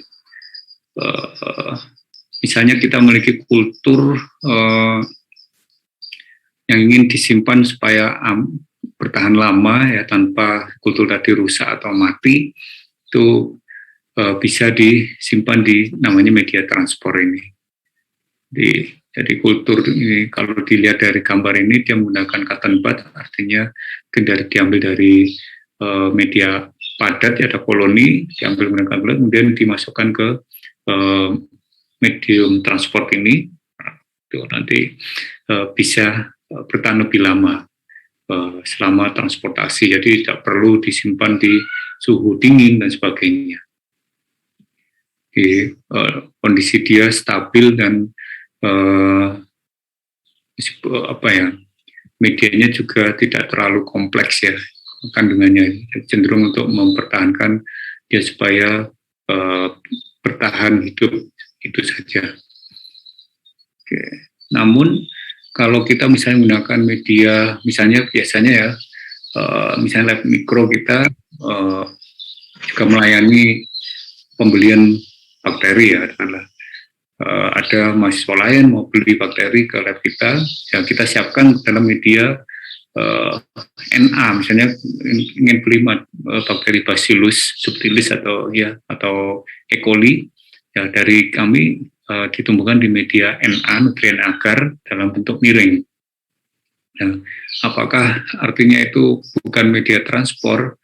misalnya kita memiliki kultur yang ingin disimpan supaya bertahan lama ya tanpa kultur tadi rusak atau mati, itu bisa disimpan di namanya media transport ini. Jadi kultur ini kalau dilihat dari gambar ini dia menggunakan cotton bud, artinya diambil dari media padat ya, ada koloni, diambil menggunakan bulat, kemudian dimasukkan ke medium transport ini, itu nanti bisa bertahan lebih lama selama transportasi, jadi tidak perlu disimpan di suhu dingin dan sebagainya. Di kondisi dia stabil dan medianya juga tidak terlalu kompleks ya kandungannya, cenderung untuk mempertahankan dia supaya bertahan hidup itu saja. Oke. Namun kalau kita misalnya menggunakan media, misalnya biasanya ya, misalnya lab mikro kita juga melayani pembelian bakteri ya, ada mahasiswa lain mau beli bakteri ke lab kita, yang kita siapkan dalam media NA, misalnya ingin beli bakteri Bacillus subtilis atau E. coli, ya dari kami ditumbuhkan di media NA, nutrien agar dalam bentuk miring. Nah, apakah artinya itu bukan media transport?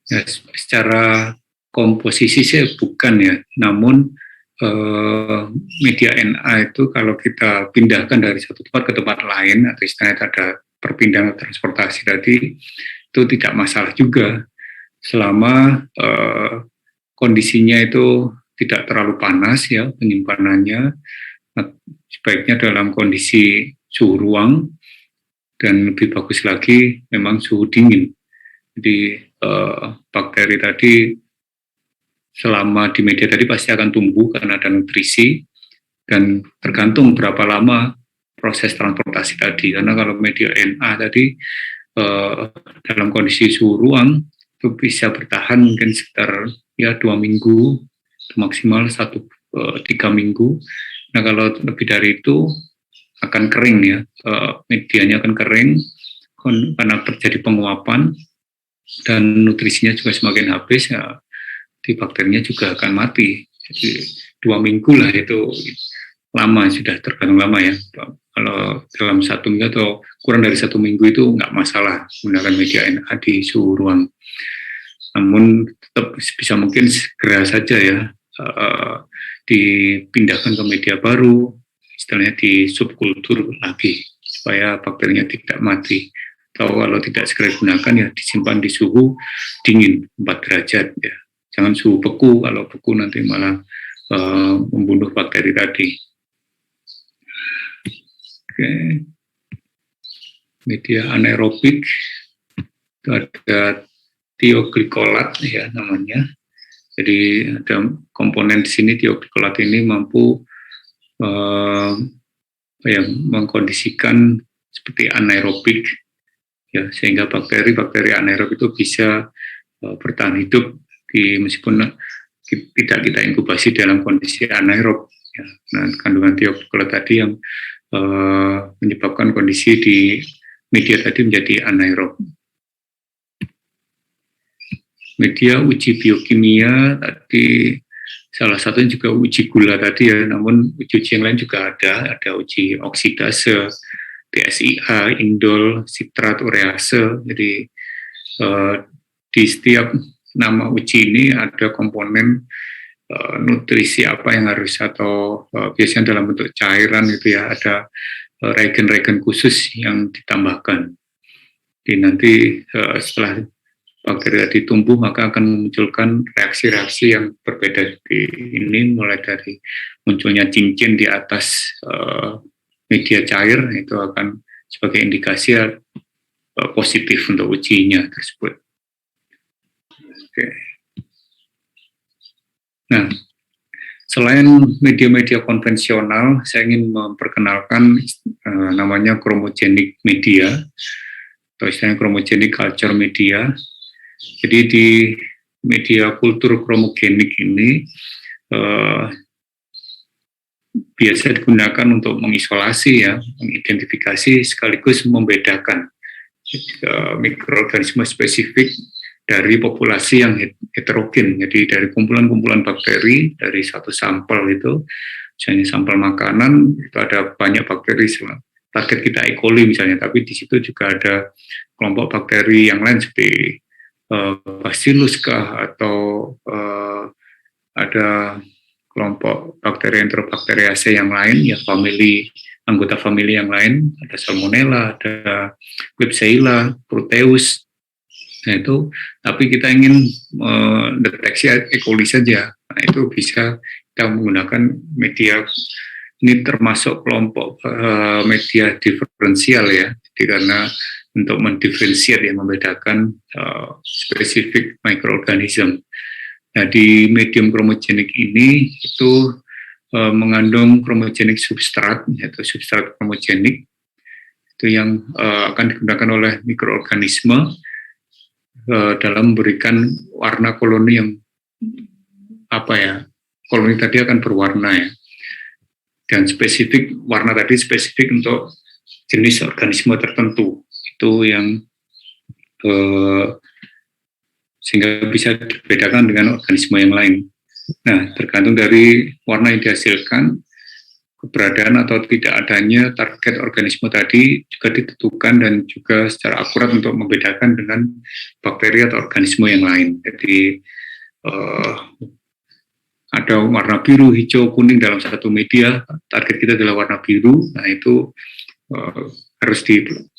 Ya, secara komposisi sih bukan ya, namun media NA itu kalau kita pindahkan dari satu tempat ke tempat lain, atau istilahnya ada perpindahan transportasi tadi, itu tidak masalah juga selama kondisinya itu tidak terlalu panas ya penyimpanannya, sebaiknya dalam kondisi suhu ruang, dan lebih bagus lagi memang suhu dingin. Jadi bakteri tadi selama di media tadi pasti akan tumbuh karena ada nutrisi, dan tergantung berapa lama proses transportasi tadi, karena kalau media NA tadi dalam kondisi suhu ruang itu bisa bertahan mungkin sekitar ya 2 minggu, maksimal 3 minggu. Nah kalau lebih dari itu akan kering ya, medianya akan kering karena terjadi penguapan, dan nutrisinya juga semakin habis ya, di bakterinya juga akan mati. Jadi 2 minggu lah itu lama, sudah tergantung lama ya. Kalau dalam 1 minggu atau kurang dari 1 minggu itu nggak masalah menggunakan media NA di suhu ruang. Namun tetap bisa mungkin segera saja ya dipindahkan ke media baru, istilahnya di subkultur lagi supaya bakterinya tidak mati. Atau kalau tidak segera digunakan ya disimpan di suhu dingin 4 derajat ya. Jangan suhu beku, kalau beku nanti malah membunuh bakteri tadi. Oke. Media anaerobik itu ada tioglikolat ya namanya. Jadi ada komponen di sini, tioglikolat ini mampu mengkondisikan seperti anaerobik ya, sehingga bakteri anaerob itu bisa bertahan hidup meskipun tidak kita inkubasi dalam kondisi anaerob ya. Nah, kandungan tioglikolat tadi yang menyebabkan kondisi di media tadi menjadi anaerob. Media uji biokimia tadi salah satunya juga uji gula tadi ya, namun uji yang lain juga ada uji oksidase, TSIA, indol, sitrat, urease. Jadi di setiap nama uji ini ada komponen nutrisi apa yang harus, atau biasanya dalam bentuk cairan gitu ya, ada reagen-reagen khusus yang ditambahkan. Jadi nanti setelah bakteri tadi tumbuh, maka akan memunculkan reaksi-reaksi yang berbeda. Ini mulai dari munculnya cincin di atas media cair, itu akan sebagai indikasi positif untuk ujinya tersebut. Oke. Nah, selain media-media konvensional, saya ingin memperkenalkan namanya chromogenic media, atau istilahnya chromogenic culture media. Jadi di media kultur kromogenik ini biasa digunakan untuk mengisolasi, ya, mengidentifikasi sekaligus membedakan mikroorganisme spesifik dari populasi yang heterogen. Jadi dari kumpulan-kumpulan bakteri dari satu sampel itu, misalnya sampel makanan itu ada banyak bakteri. Target kita E. coli misalnya, tapi di situ juga ada kelompok bakteri yang lain seperti Bacillus kah, atau ada kelompok bakteri Enterobacteriaceae yang lain, ya anggota famili yang lain, ada Salmonella, ada Klebsiella, Proteus. Nah itu, tapi kita ingin mendeteksi E. coli saja. Nah itu bisa kita menggunakan media, ini termasuk kelompok media diferensial, ya. Jadi karena untuk mendiferensiat, ya, membedakan spesifik mikroorganisme. Nah, di medium kromogenik ini itu mengandung kromogenik substrat, yaitu substrat kromogenik, itu yang akan digunakan oleh mikroorganisme dalam memberikan warna koloni yang koloni tadi akan berwarna, ya. Dan spesifik, warna tadi spesifik untuk jenis organisme tertentu. Itu yang sehingga bisa dibedakan dengan organisme yang lain. Nah, tergantung dari warna yang dihasilkan, keberadaan atau tidak adanya target organisme tadi juga ditentukan dan juga secara akurat untuk membedakan dengan bakteri atau organisme yang lain. Jadi ada warna biru, hijau, kuning dalam satu media, target kita adalah warna biru. Nah itu harus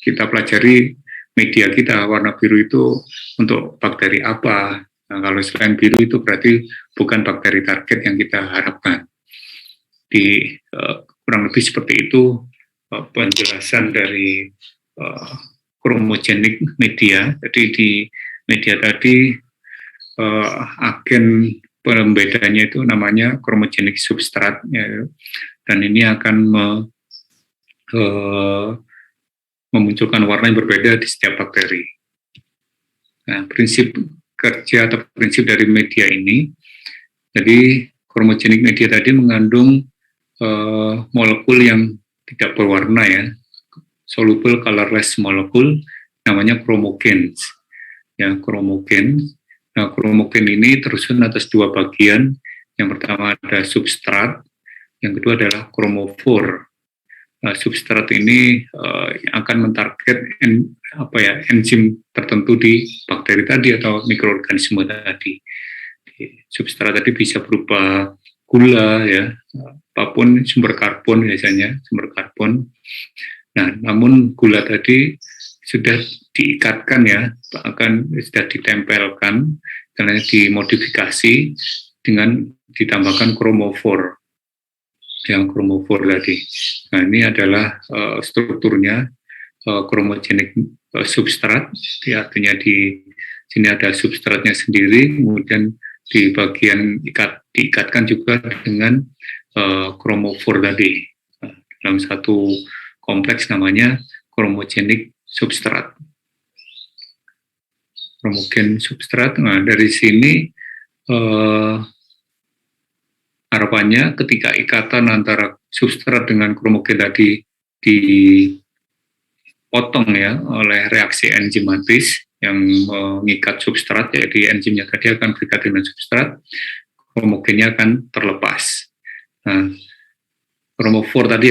kita pelajari media kita, warna biru itu untuk bakteri apa. Nah, kalau selain biru itu berarti bukan bakteri target yang kita harapkan. Kurang lebih seperti itu penjelasan dari chromogenik media. Jadi di media tadi agen pembedanya itu namanya chromogenik substrat, ya, dan ini akan memunculkan warna yang berbeda di setiap bakteri. Nah, prinsip kerja atau prinsip dari media ini, jadi chromogenik media tadi mengandung molekul yang tidak berwarna, ya, soluble colorless molekul, namanya chromogens. Ya, chromogen. Nah, chromogen ini tersusun atas dua bagian. Yang pertama ada substrat, yang kedua adalah chromophore. Substrat ini akan mentarget enzim tertentu di bakteri tadi atau mikroorganisme tadi. Substrat tadi bisa berupa gula, ya, apapun sumber karbon biasanya, sumber karbon. Nah, namun gula tadi sudah diikatkan, ya, sudah ditempelkan, karena dimodifikasi dengan ditambahkan chromophore. Yang chromophore tadi. Nah, ini adalah strukturnya chromogenik substrat. Artinya di sini ada substratnya sendiri, kemudian di bagian diikatkan juga dengan chromophore tadi. Dalam satu kompleks namanya chromogenik substrat. Chromogen substrat. Nah, dari sini harapannya ketika ikatan antara substrat dengan chromogen tadi dipotong, ya, oleh reaksi enzimatis yang mengikat substrat, jadi enzimnya tadi akan berikat dengan substrat, chromogennya akan terlepas. Nah, chromophore tadi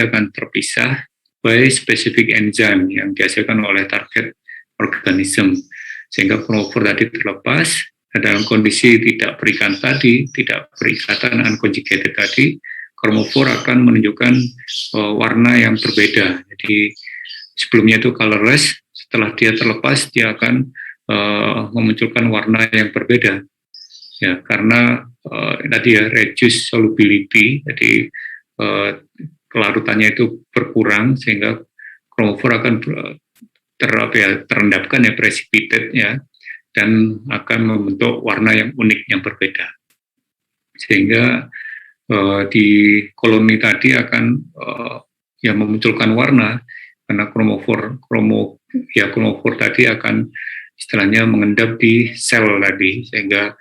akan terpisah by specific enzyme yang dihasilkan oleh target organisme, sehingga chromophore tadi terlepas. Dalam kondisi tidak berikatan unconjugated tadi, kromofor akan menunjukkan warna yang berbeda. Jadi sebelumnya itu colorless, setelah dia terlepas dia akan memunculkan warna yang berbeda. Ya, karena tadi ya reduce solubility, jadi kelarutannya itu berkurang sehingga kromofor akan terendapkan ya, precipitate ya, dan akan membentuk warna yang unik yang berbeda. Sehingga di koloni tadi akan ya memunculkan warna karena kromofor tadi akan istilahnya mengendap di sel tadi, sehingga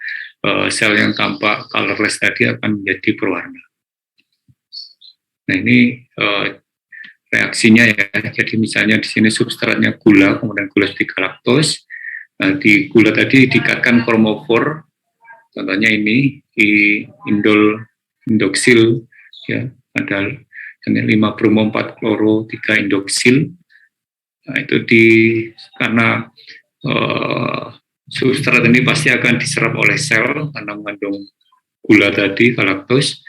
sel yang tampak colorless tadi akan menjadi berwarna. Nah ini reaksinya ya, jadi misalnya di sini substratnya gula, kemudian gula seperti galaktos. Nah, di gula tadi diikatkan kromofor, contohnya ini di indoksil ya, ada 5 bromo 4 kloro 3 indoksil. Nah, itu karena substrat ini pasti akan diserap oleh sel karena mengandung gula tadi, galaktos.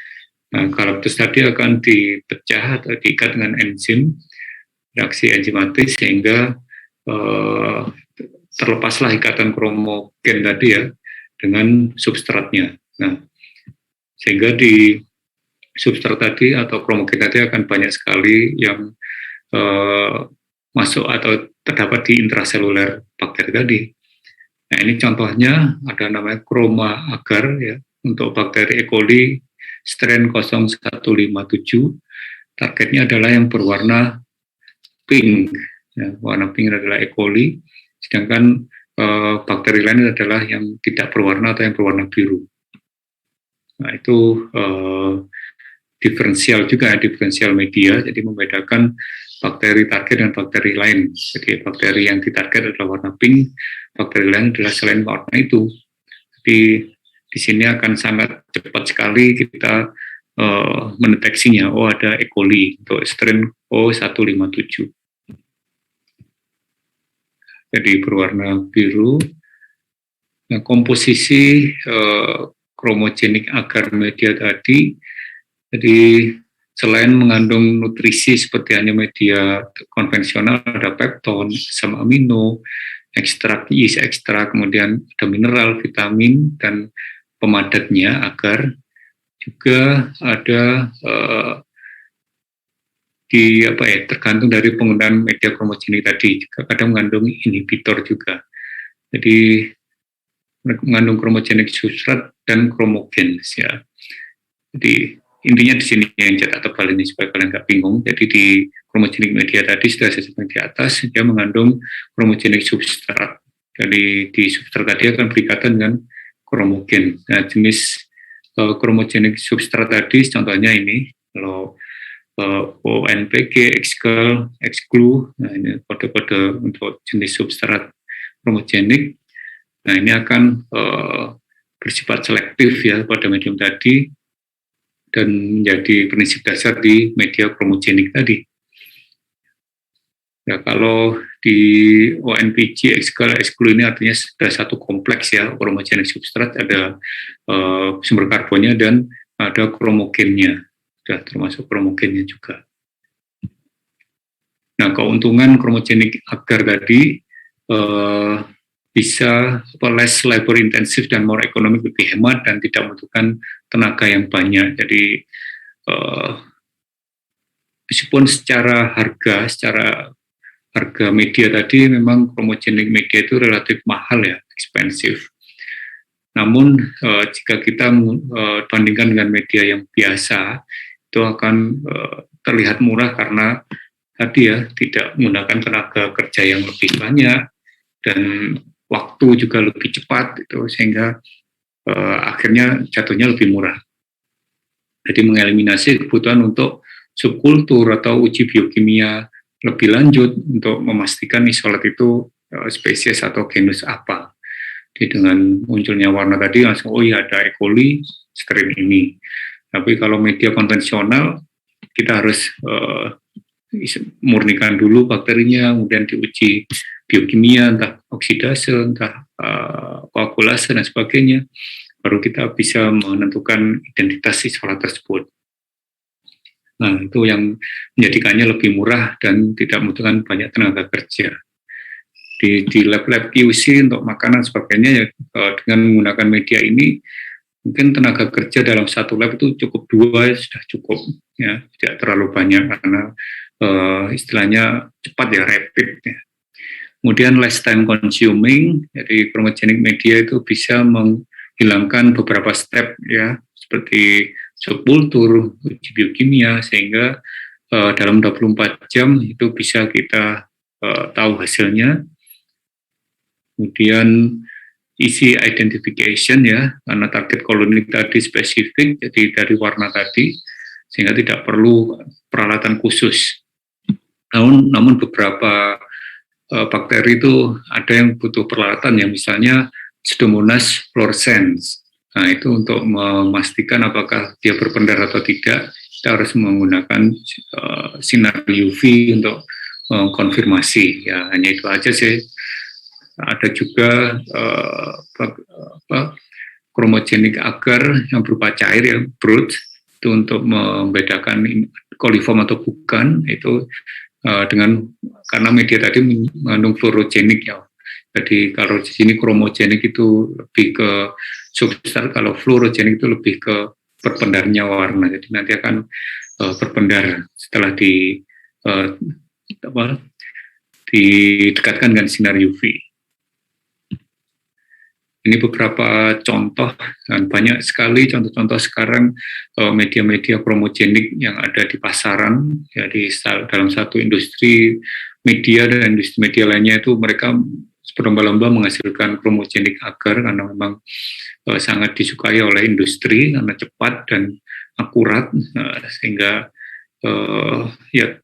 Nah, galaktos tadi akan dipecah atau diikat dengan enzim, reaksi enzimatis, sehingga terlepaslah ikatan kromogen tadi ya dengan substratnya. Nah, sehingga di substrat tadi atau kromogen tadi akan banyak sekali yang masuk atau terdapat di intraseluler bakteri tadi. Nah, ini contohnya ada namanya chroma agar ya, untuk bakteri E. coli strain 0157. Targetnya adalah yang berwarna pink. Ya, warna pink adalah E. coli, sedangkan bakteri lain adalah yang tidak berwarna atau yang berwarna biru. Nah, itu diferensial juga, diferensial media, jadi membedakan bakteri target dan bakteri lain. Jadi bakteri yang ditarget adalah warna pink, bakteri lain adalah selain warna itu. Jadi di sini akan sangat cepat sekali kita mendeteksinya. Oh, ada E. coli untuk strain O157. Jadi berwarna biru. Nah, komposisi kromogenik agar media tadi, jadi selain mengandung nutrisi seperti hanya media konvensional, ada pepton, asam amino, ekstrak yeast ekstrak, kemudian ada mineral, vitamin, dan pemadatnya agar juga ada tergantung dari penggunaan media kromogenik tadi, juga kadang mengandung inhibitor juga. Jadi mengandung kromogenik substrat dan kromogen ya. Jadi intinya di sini yang cetak tebal ini supaya kalian nggak bingung. Jadi di kromogenik media tadi sudah saya sebutkan di atas, dia mengandung kromogenik substrat. Jadi di substrat tadi akan berikatan dengan kromogen. Nah, jenis kromogenik substrat tadi contohnya ini, kalau ONPG, XGAL, XGLU, nah ini kode-kode untuk jenis substrat kromogenik. Nah, ini akan bersifat selektif ya pada medium tadi dan menjadi prinsip dasar di media kromogenik tadi. Ya, kalau di ONPG, XGAL, XGLU ini artinya sudah satu kompleks ya, kromogenik substrat, ada sumber karbonnya dan ada kromogennya, sudah termasuk kromogennya juga. Nah, keuntungan kromogenik agar tadi bisa less labor intensif dan more ekonomik, lebih hemat dan tidak membutuhkan tenaga yang banyak. Jadi meskipun secara harga media tadi memang kromogenik media itu relatif mahal ya, expensive. Namun jika kita bandingkan dengan media yang biasa, itu akan terlihat murah karena tadi ya tidak menggunakan tenaga kerja yang lebih banyak dan waktu juga lebih cepat, itu sehingga akhirnya jatuhnya lebih murah. Jadi mengeliminasi kebutuhan untuk subkultur atau uji biokimia lebih lanjut untuk memastikan isolat itu spesies atau genus apa. Jadi dengan munculnya warna tadi langsung, oh iya ada E. coli strain ini. Tapi kalau media konvensional kita harus murnikan dulu bakterinya, kemudian diuji biokimia, entah oksidase, entah koagulase dan sebagainya, baru kita bisa menentukan identitas isolat tersebut. Nah, itu yang menjadikannya lebih murah dan tidak membutuhkan banyak tenaga kerja. Di lab-lab QC untuk makanan sebagainya ya, dengan menggunakan media ini mungkin tenaga kerja dalam satu lab itu cukup 2 ya, sudah cukup ya, tidak terlalu banyak karena istilahnya cepat ya, rapid ya. Kemudian less time consuming, jadi chromogenic media itu bisa menghilangkan beberapa step ya, seperti subkultur, uji biokimia, sehingga dalam 24 jam itu bisa kita tahu hasilnya. Kemudian easy identification ya, karena target koloni tadi spesifik, jadi dari warna tadi, sehingga tidak perlu peralatan khusus. Namun beberapa bakteri itu ada yang butuh peralatan ya, misalnya Pseudomonas fluorescens. Nah, itu untuk memastikan apakah dia berpendar atau tidak, kita harus menggunakan sinar UV untuk konfirmasi. Ya, hanya itu aja sih. Ada juga chromogenic agar yang berupa cair ya, brood, itu untuk membedakan coliform atau bukan, itu karena media tadi mengandung fluorogenik ya. Jadi kalau di sini chromogenik itu lebih ke substrat, kalau fluorogenik itu lebih ke berpendarnya warna. Jadi nanti akan berpendar setelah didekatkan dengan sinar UV. Ini beberapa contoh, dan banyak sekali contoh-contoh sekarang media-media chromogenik yang ada di pasaran, ya dalam satu industri media dan industri media lainnya itu mereka berlomba-lomba menghasilkan chromogenik agar karena memang sangat disukai oleh industri karena cepat dan akurat, sehingga ya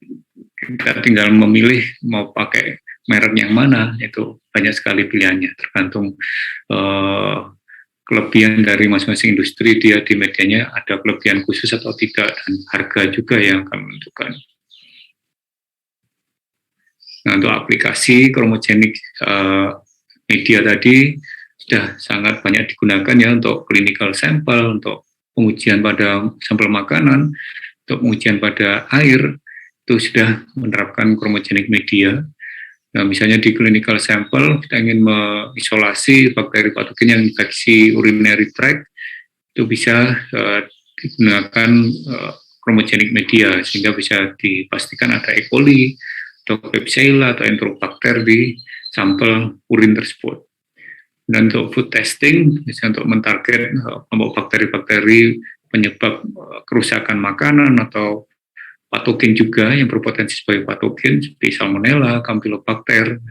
kita tinggal memilih mau pakai merek yang mana, itu banyak sekali pilihannya, tergantung kelebihan dari masing-masing industri, dia di medianya ada kelebihan khusus atau tidak, dan harga juga yang akan menentukan. Nah, untuk aplikasi chromogenik media tadi sudah sangat banyak digunakan ya untuk clinical sample, untuk pengujian pada sampel makanan, untuk pengujian pada air, itu sudah menerapkan chromogenik media. Nah, misalnya di clinical sample, kita ingin mengisolasi bakteri patogen yang infeksi urinary tract, itu bisa digunakan chromogenik media, sehingga bisa dipastikan ada E. coli, atau Klebsiella, atau Enterobacter di sampel urin tersebut. Dan untuk food testing, misalnya untuk mentarget kelompok bakteri-bakteri penyebab kerusakan makanan atau patogen juga yang berpotensi sebagai patogen seperti Salmonella, Campylobacter,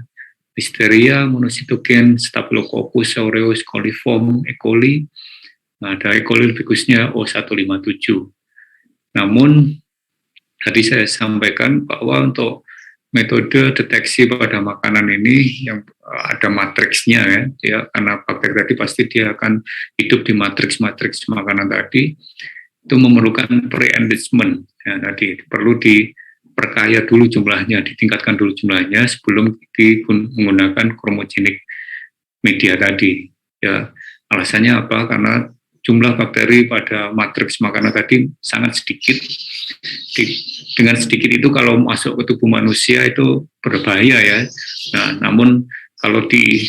Listeria, monositogen, Staphylococcus aureus, coliform, E. coli. Nah, ada E. coli lebih khususnya O157. Namun tadi saya sampaikan bahwa untuk metode deteksi pada makanan ini yang ada matriksnya ya, karena bakteri tadi pasti dia akan hidup di matriks makanan tadi, itu memerlukan pre-enrichment. Ya, tadi perlu diperkaya dulu jumlahnya, ditingkatkan dulu jumlahnya sebelum menggunakan chromogenik media tadi. Ya, alasannya apa? Karena jumlah bakteri pada matriks makanan tadi sangat sedikit. Dengan sedikit itu kalau masuk ke tubuh manusia itu berbahaya ya. Nah, namun kalau di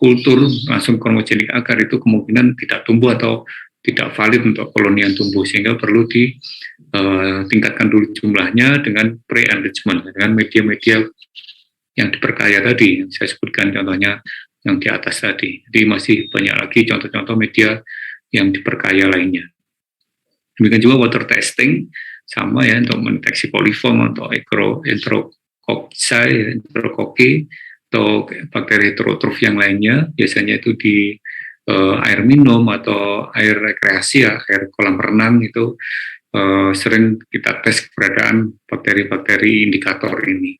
kultur langsung chromogenik agar itu kemungkinan tidak tumbuh atau tidak valid untuk koloni yang tumbuh, sehingga perlu ditingkatkan dulu jumlahnya dengan pre-enrichment, dengan media-media yang diperkaya tadi, yang saya sebutkan contohnya yang di atas tadi. Jadi masih banyak lagi contoh-contoh media yang diperkaya lainnya. Demikian juga water testing, sama ya, untuk mendeteksi coliform atau enterococci, atau bakteri heterotrof yang lainnya, biasanya itu di air minum atau air rekreasi ya, air kolam renang itu sering kita tes keberadaan bakteri-bakteri indikator ini.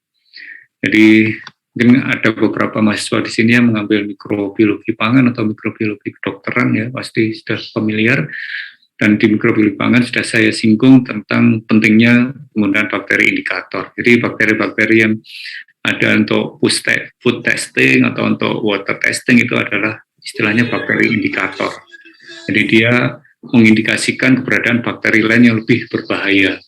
Jadi mungkin ada beberapa mahasiswa di sini yang mengambil mikrobiologi pangan atau mikrobiologi kedokteran ya, pasti sudah familiar. Dan di mikrobiologi pangan sudah saya singgung tentang pentingnya penggunaan bakteri indikator. Jadi bakteri-bakteri yang ada untuk food testing atau untuk water testing itu adalah istilahnya bakteri indikator. Jadi dia mengindikasikan keberadaan bakteri lain yang lebih berbahaya.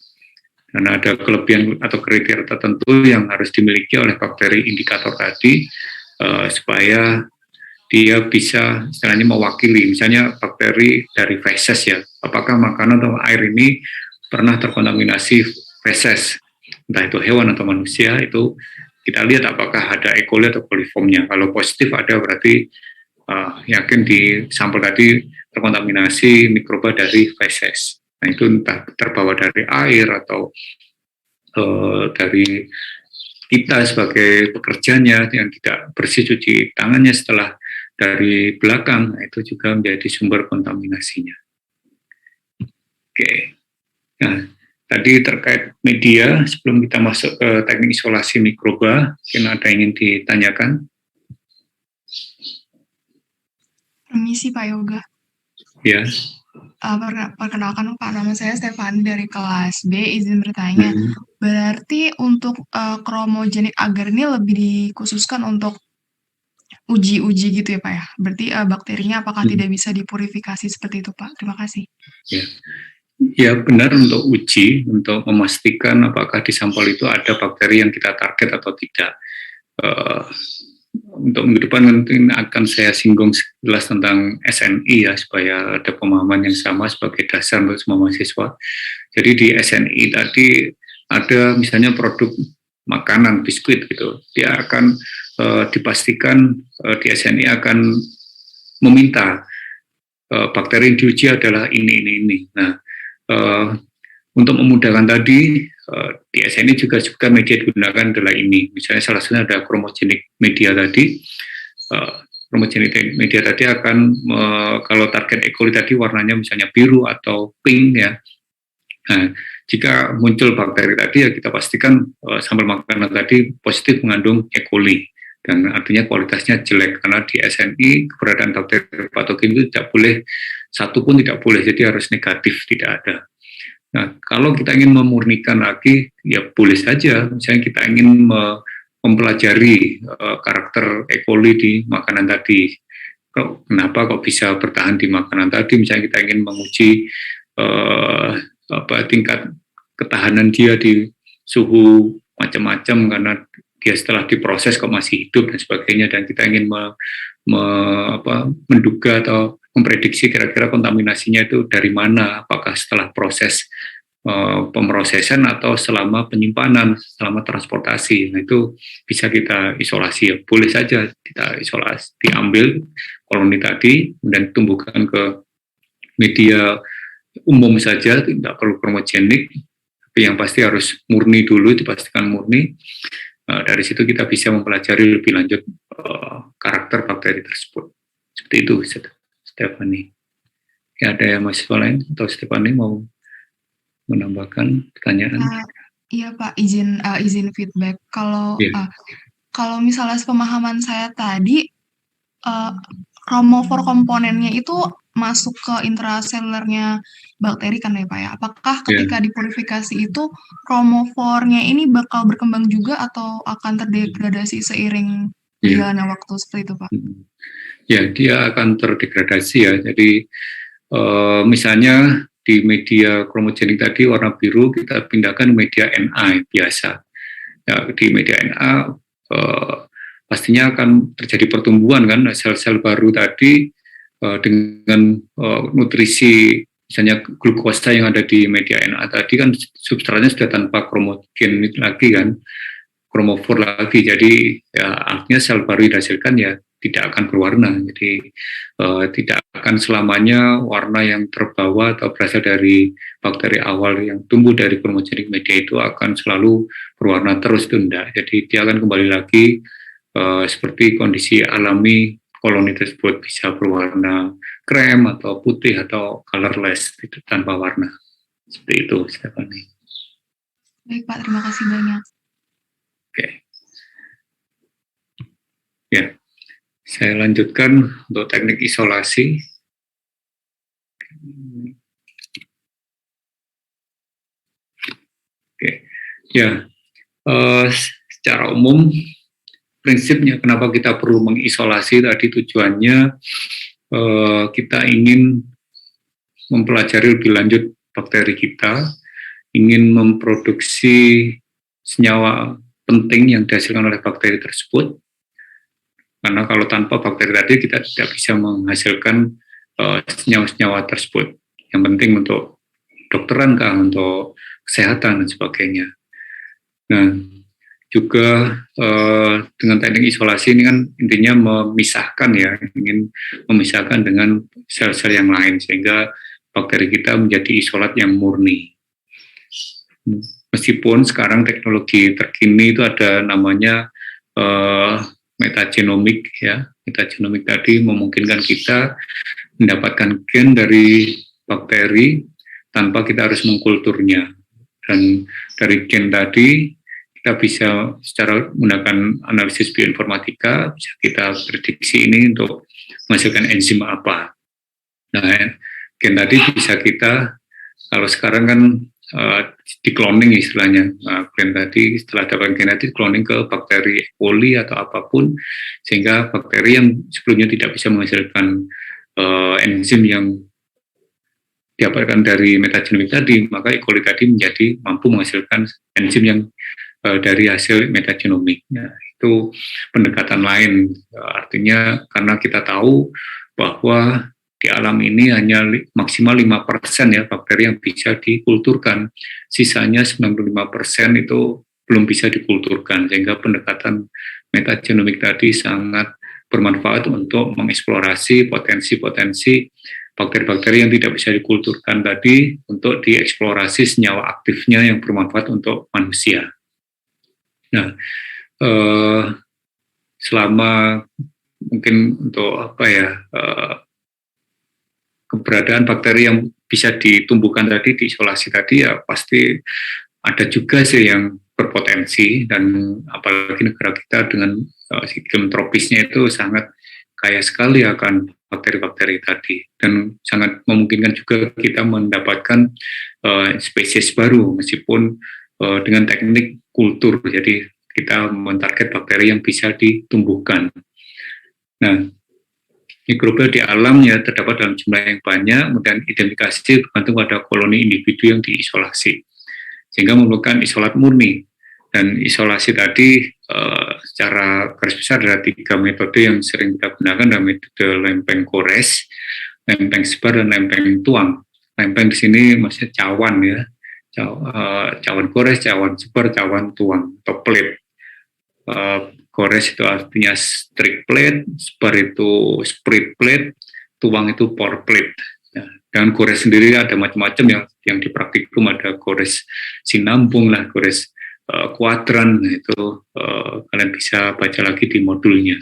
Karena ada kelebihan atau kriteria tertentu yang harus dimiliki oleh bakteri indikator tadi supaya dia bisa istilahnya mewakili, misalnya bakteri dari feses ya, apakah makanan atau air ini pernah terkontaminasi feses, entah itu hewan atau manusia, itu kita lihat apakah ada E. coli atau coliformnya. Kalau positif ada berarti yakin di sampel tadi terkontaminasi mikroba dari feses. Nah itu entah terbawa dari air atau dari kita sebagai pekerjanya yang tidak bersih cuci tangannya setelah dari belakang, nah itu juga menjadi sumber kontaminasinya. Oke, nah tadi terkait media, sebelum kita masuk ke teknik isolasi mikroba, mungkin ada yang ingin ditanyakan? Permisi Pak Yoga. Ya. Perkenalkan Pak, nama saya Stefani dari kelas B, izin bertanya. Berarti untuk chromogenik agar ini lebih dikhususkan untuk uji-uji gitu ya Pak ya? Berarti bakterinya apakah tidak bisa dipurifikasi seperti itu Pak? Terima kasih. Ya benar, untuk uji, untuk memastikan apakah di sampel itu ada bakteri yang kita target atau tidak. Untuk minggu depan mungkin akan saya singgung jelas tentang SNI ya, supaya ada pemahaman yang sama sebagai dasar untuk semua mahasiswa. Jadi di SNI tadi ada misalnya produk makanan, biskuit gitu, dia akan dipastikan di SNI akan meminta bakteri yang diuji adalah ini. Nah, untuk memudahkan tadi, di SNI juga media digunakan adalah ini. Misalnya salah satunya ada chromogenik media tadi. Chromogenik media tadi akan, kalau target E. coli tadi warnanya misalnya biru atau pink ya. Nah, jika muncul bakteri tadi ya kita pastikan sampel makanan tadi positif mengandung E. coli. Dan artinya kualitasnya jelek, karena di SNI keberadaan bakteri patogen itu tidak boleh, satu pun tidak boleh, jadi harus negatif, tidak ada. Nah, kalau kita ingin memurnikan lagi, ya boleh saja, misalnya kita ingin mempelajari karakter E. coli di makanan tadi. Kenapa kok bisa bertahan di makanan tadi, misalnya kita ingin menguji tingkat ketahanan dia di suhu macam-macam, karena dia setelah diproses kok masih hidup dan sebagainya, dan kita ingin menduga atau memprediksi kira-kira kontaminasinya itu dari mana, apakah setelah proses pemrosesan atau selama penyimpanan, selama transportasi. Nah itu bisa kita isolasi ya, boleh saja kita isolasi, diambil koloni tadi dan tumbuhkan ke media umum saja, tidak perlu chromogenik, tapi yang pasti harus murni dulu, dipastikan murni. Dari situ kita bisa mempelajari lebih lanjut karakter bakteri tersebut. Seperti itu, Stefani. Ya, ada yang mahasiswa lain atau Stefani mau menambahkan pertanyaan? Iya Pak, izin feedback. Kalau misalnya sepemahaman saya tadi, chromophore komponennya itu masuk ke intraselulernya bakteri kan ya Pak ya? Apakah ketika dipurifikasi itu chromophore-nya ini bakal berkembang juga atau akan terdegradasi seiring berjalannya waktu, seperti itu Pak? Ya, dia akan terdegradasi ya. Jadi misalnya di media chromogenik tadi warna biru, kita pindahkan media Na biasa. Ya, di media Na pastinya akan terjadi pertumbuhan kan, sel-sel baru tadi dengan nutrisi misalnya glukosa yang ada di media Na tadi kan substratnya sudah tanpa kromogen lagi kan, kromofor lagi, jadi ya artinya sel baru dihasilkan ya tidak akan berwarna, jadi tidak akan selamanya warna yang terbawa atau berasal dari bakteri awal yang tumbuh dari chromogenik media itu akan selalu berwarna terus, itu enggak. Jadi dia akan kembali lagi seperti kondisi alami koloni tersebut, bisa berwarna krem atau putih atau colorless, itu tanpa warna. Seperti itu, Stefani. Baik Pak, terima kasih banyak. Oke. Ya. Saya lanjutkan untuk teknik isolasi. Oke, ya, secara umum prinsipnya kenapa kita perlu mengisolasi tadi tujuannya kita ingin mempelajari lebih lanjut bakteri kita ingin memproduksi senyawa penting yang dihasilkan oleh bakteri tersebut. Karena kalau tanpa bakteri tadi kita tidak bisa menghasilkan senyawa-senyawa tersebut. Yang penting untuk dokteran kah, untuk kesehatan dan sebagainya. Nah, juga dengan teknik isolasi ini kan intinya memisahkan ya, ingin memisahkan dengan sel-sel yang lain sehingga bakteri kita menjadi isolat yang murni. Meskipun sekarang teknologi terkini itu ada namanya metagenomik ya, metagenomik tadi memungkinkan kita mendapatkan gen dari bakteri tanpa kita harus mengkulturnya, dan dari gen tadi kita bisa secara menggunakan analisis bioinformatika bisa kita prediksi ini untuk menghasilkan enzim apa. Nah, gen tadi bisa kita, kalau sekarang kan di cloning istilahnya, gen tadi setelah dapat gen tadi cloning ke bakteri E. coli atau apapun, sehingga bakteri yang sebelumnya tidak bisa menghasilkan enzim yang didapatkan dari metagenomik tadi, maka E. coli tadi menjadi mampu menghasilkan enzim yang dari hasil metagenomik. Nah, itu pendekatan lain. Artinya karena kita tahu bahwa di alam ini hanya maksimal 5% ya bakteri yang bisa dikulturkan. Sisanya 95% itu belum bisa dikulturkan, sehingga pendekatan metagenomik tadi sangat bermanfaat untuk mengeksplorasi potensi-potensi bakteri-bakteri yang tidak bisa dikulturkan tadi untuk dieksplorasi senyawa aktifnya yang bermanfaat untuk manusia. Nah, selama mungkin untuk keberadaan bakteri yang bisa ditumbuhkan tadi, diisolasi tadi, ya pasti ada juga sih yang berpotensi, dan apalagi negara kita dengan iklim tropisnya itu sangat kaya sekali akan bakteri-bakteri tadi, dan sangat memungkinkan juga kita mendapatkan spesies baru meskipun dengan teknik kultur, jadi kita mentarget bakteri yang bisa ditumbuhkan. Nah, mikroba di alam ya terdapat dalam jumlah yang banyak, kemudian identifikasi bergantung pada koloni individu yang diisolasi, sehingga memerlukan isolat murni. Dan isolasi tadi secara garis besar ada 3 metode yang sering kita gunakan, dan metode lempeng gores, lempeng sebar, dan lempeng tuang. Lempeng di sini maksudnya cawan ya, cawan gores, cawan sebar, cawan tuang atau plate. Gores itu artinya strict plate, sebar itu spread plate, tuang itu pore plate. Ya, dan gores sendiri ada macam-macam yang di praktikum, ada gores sinambung lah, gores kuadran, itu kalian bisa baca lagi di modulnya.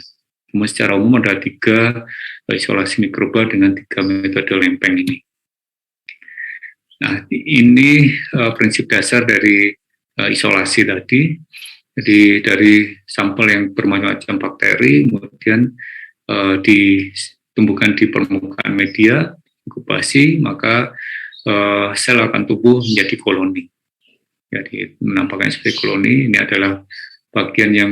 Cuma secara umum ada 3 isolasi mikroba dengan 3 metode lempeng ini. Nah, ini prinsip dasar dari isolasi tadi. Jadi dari sampel yang bermacam-macam bakteri, kemudian ditumbuhkan di permukaan media, inkubasi, maka sel akan tumbuh menjadi koloni. Jadi menampakkan seperti koloni. Ini adalah bagian yang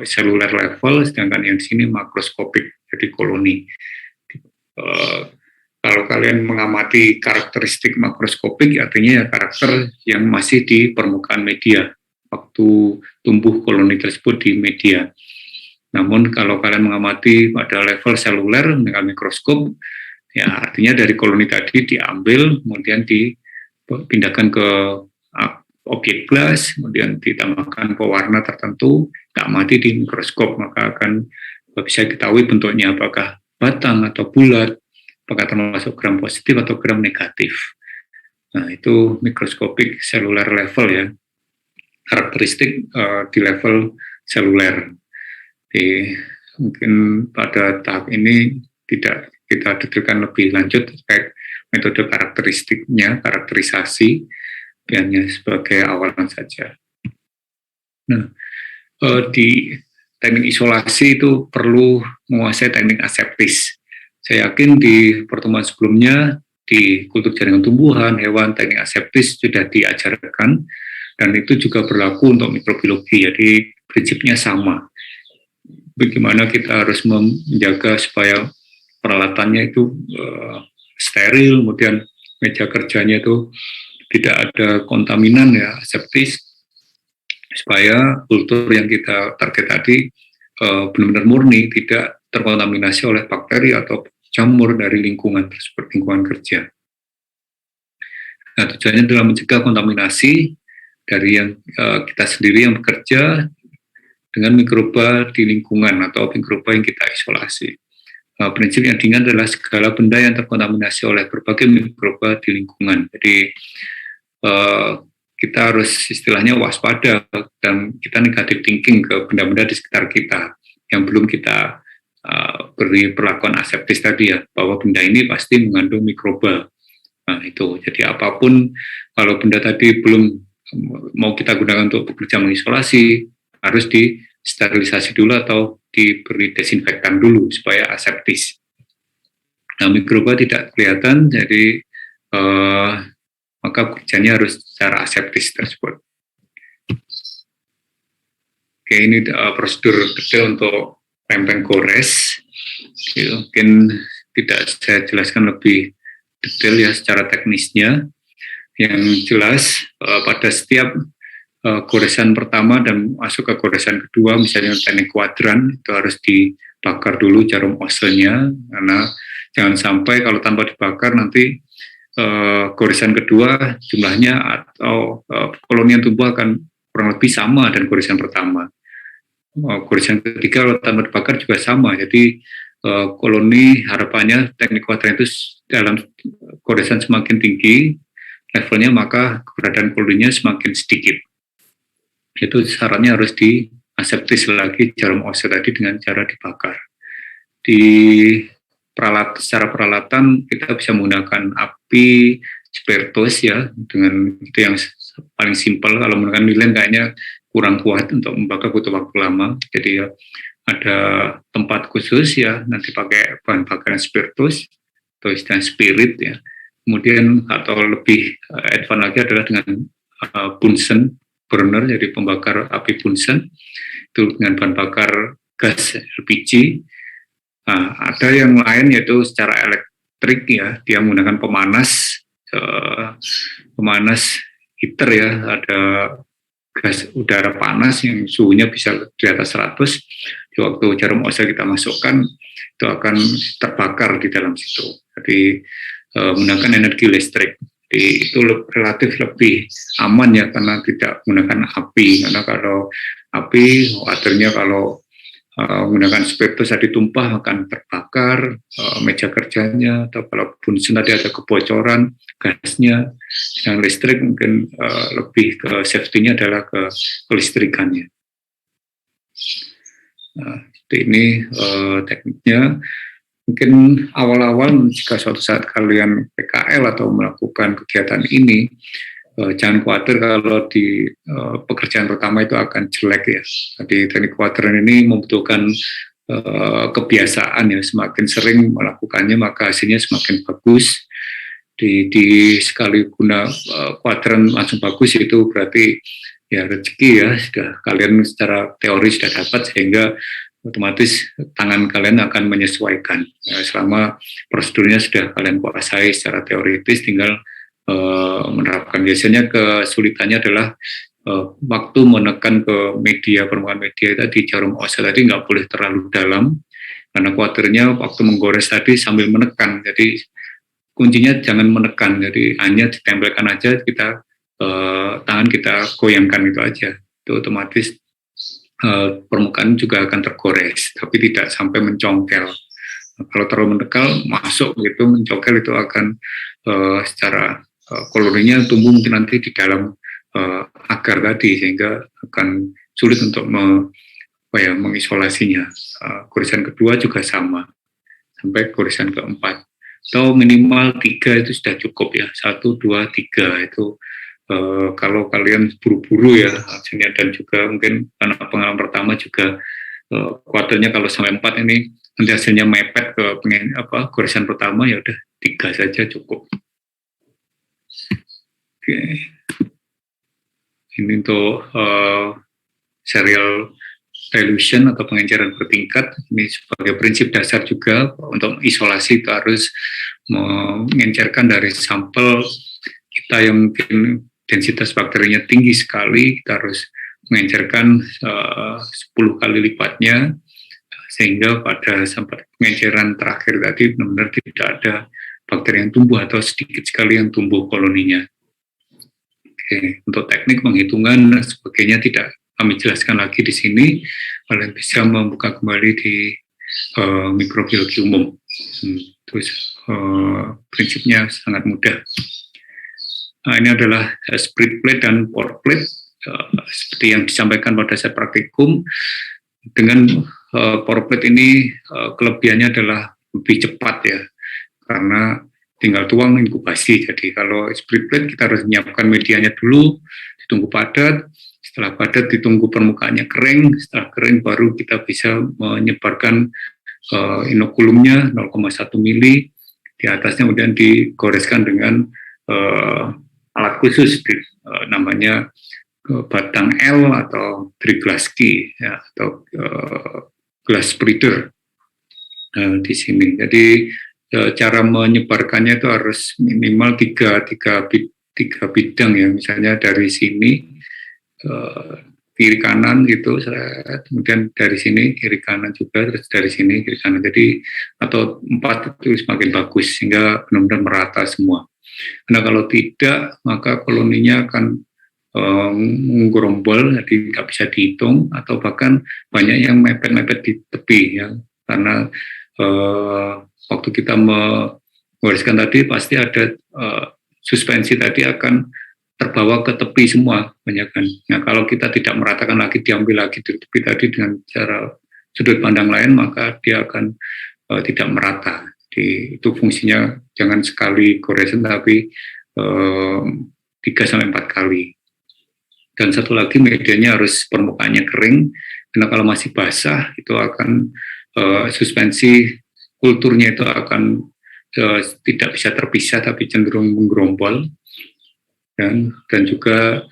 seluler level, sedangkan yang di sini makroskopik, jadi koloni. Kalau kalian mengamati karakteristik makroskopik, artinya ya karakter yang masih di permukaan media waktu tumbuh koloni tersebut di media. Namun kalau kalian mengamati pada level seluler dengan mikroskop, ya artinya dari koloni tadi diambil, kemudian dipindahkan ke objek gelas, kemudian ditambahkan pewarna tertentu, diamati di mikroskop, maka akan bisa diketahui bentuknya apakah batang atau bulat, apakah termasuk gram positif atau gram negatif. Nah, itu mikroskopik seluler level ya, karakteristik di level seluler. Jadi, mungkin pada tahap ini tidak kita detailkan lebih lanjut terkait metode karakteristiknya, karakterisasi, hanya sebagai awalan saja. Nah, di teknik isolasi itu perlu menguasai teknik aseptis. Saya yakin di pertemuan sebelumnya di kultur jaringan tumbuhan, hewan, teknik aseptis sudah diajarkan, dan itu juga berlaku untuk mikrobiologi. Jadi prinsipnya sama. Bagaimana kita harus menjaga supaya peralatannya itu steril, kemudian meja kerjanya itu tidak ada kontaminan ya, aseptis, supaya kultur yang kita target tadi benar-benar murni, tidak terkontaminasi oleh bakteri atau jamur dari lingkungan tersebut, lingkungan kerja. Nah, tujuannya adalah mencegah kontaminasi dari yang kita sendiri yang bekerja dengan mikroba di lingkungan atau mikroba yang kita isolasi. Prinsip yang diingat adalah segala benda yang terkontaminasi oleh berbagai mikroba di lingkungan. Jadi kita harus istilahnya waspada dan kita negative thinking ke benda-benda di sekitar kita yang belum kita beri perlakuan aseptis tadi ya, bahwa benda ini pasti mengandung mikroba. Nah itu, jadi apapun kalau benda tadi belum mau kita gunakan untuk bekerja mengisolasi, harus disterilisasi dulu atau diberi desinfektan dulu supaya aseptis. Nah mikroba tidak kelihatan, jadi maka kerjanya harus secara aseptis tersebut. Oke, ini prosedur detail untuk rempeng gores. Mungkin tidak saya jelaskan lebih detail ya secara teknisnya. Yang jelas pada setiap goresan pertama dan masuk ke goresan kedua, misalnya teknik kuadran, itu harus dibakar dulu jarum osenya, karena jangan sampai kalau tanpa dibakar nanti goresan kedua jumlahnya atau koloni yang tumbuh akan kurang lebih sama dan goresan pertama. Goresan ketiga kalau tanpa dibakar juga sama, jadi koloni harapannya teknik kuadran itu dalam goresan semakin tinggi levelnya, maka keberadaan koloninya semakin sedikit. Itu syaratnya harus diaseptis lagi jarum ose tadi dengan cara dibakar. Secara peralatan kita bisa menggunakan api spiritus ya, dengan itu yang paling simpel. Kalau menggunakan lilin kayaknya kurang kuat untuk membakar, butuh waktu lama. Jadi ya, ada tempat khusus ya, nanti pakai bahan bakaran spiritus atau istilah spirit ya. Kemudian atau lebih advance lagi adalah dengan Bunsen burner, jadi pembakar api Bunsen itu dengan bahan bakar gas LPG. Nah, ada yang lain yaitu secara elektrik ya, dia menggunakan pemanas heater ya, ada gas udara panas yang suhunya bisa di atas 100. Di waktu jarum ose kita masukkan, itu akan terbakar di dalam situ. Jadi menggunakan energi listrik. Jadi itu relatif lebih aman ya, karena tidak menggunakan api. Karena kalau api, waternya kalau menggunakan spiritus tadi tumpah akan terbakar meja kerjanya, atau kalau Bunsen tadi ada kebocoran gasnya. Dengan listrik mungkin lebih ke safety-nya adalah ke kelistrikannya. Nah, ini tekniknya. Mungkin awal-awal jika suatu saat kalian PKL atau melakukan kegiatan ini, jangan khawatir kalau di pekerjaan pertama itu akan jelek ya. Jadi teknik kuadran ini membutuhkan kebiasaan ya, semakin sering melakukannya maka hasilnya semakin bagus. Di sekali guna kuadran langsung bagus itu berarti ya rezeki ya, sudah kalian secara teori sudah dapat, sehingga otomatis tangan kalian akan menyesuaikan ya, selama prosedurnya sudah kalian kuasai secara teoritis, tinggal menerapkan. Biasanya kesulitannya adalah waktu menekan ke media, permukaan media tadi, jarum ose tadi nggak boleh terlalu dalam, karena kuadrannya waktu menggores tadi sambil menekan, jadi kuncinya jangan menekan, jadi hanya ditempelkan aja, kita tangan kita goyangkan itu aja, itu otomatis permukaan juga akan tergores, tapi tidak sampai mencongkel. Kalau terlalu mendekal, masuk gitu, mencongkel itu akan secara koloninya tumbuh mungkin nanti di dalam agar tadi, sehingga akan sulit untuk mengisolasinya. Goresan kedua juga sama, sampai goresan keempat. Atau minimal 3 itu sudah cukup ya, 1, 2, 3 itu. Kalau kalian buru-buru ya hasilnya, dan juga mungkin karena pengalaman pertama juga kuadrannya kalau sampai 4 ini nanti hasilnya mepet ke goresan pertama, ya udah 3 saja cukup. Oke. Ini untuk serial dilution atau pengenceran bertingkat. Ini sebagai prinsip dasar juga untuk isolasi, itu harus mengencerkan dari sampel kita yang mungkin densitas bakterinya tinggi sekali, kita harus mengencerkan 10 kali lipatnya, sehingga pada sampai pengenceran terakhir tadi benar-benar tidak ada bakteri yang tumbuh atau sedikit sekali yang tumbuh koloninya. Oke, untuk teknik penghitungan dan sebagainya tidak kami jelaskan lagi di sini. Kalian bisa membuka kembali di mikrobiologi umum. Terus prinsipnya sangat mudah. Nah, ini adalah split plate dan pour plate, seperti yang disampaikan pada saat praktikum. Dengan pour plate ini kelebihannya adalah lebih cepat ya, karena tinggal tuang inkubasi. Jadi kalau split plate kita harus menyiapkan medianya dulu, ditunggu padat. Setelah padat ditunggu permukaannya kering. Setelah kering baru kita bisa menyebarkan inokulumnya 0,1 mili. Di atasnya kemudian digoreskan dengan alat khusus namanya batang L atau Triglaski ya, atau glass spreader di sini. Jadi cara menyebarkannya itu harus minimal tiga bidang ya, misalnya dari sini kiri kanan gitu, kemudian dari sini kiri kanan juga, terus dari sini kiri kanan. Jadi atau 4 itu semakin bagus sehingga benar-benar merata semua. Karena kalau tidak maka koloninya akan menggerombol, jadi nggak bisa dihitung, atau bahkan banyak yang mepet-mepet di tepi ya, karena waktu kita menggoreskan tadi pasti ada suspensi tadi akan terbawa ke tepi semua banyak kan. Nah kalau kita tidak meratakan lagi, diambil lagi di tepi tadi dengan cara sudut pandang lain, maka dia akan tidak merata. Jadi itu fungsinya jangan sekali goresan tapi 3-4 kali. Dan satu lagi medianya harus permukaannya kering, karena kalau masih basah itu akan suspensi kulturnya itu akan tidak bisa terpisah tapi cenderung menggerombol dan juga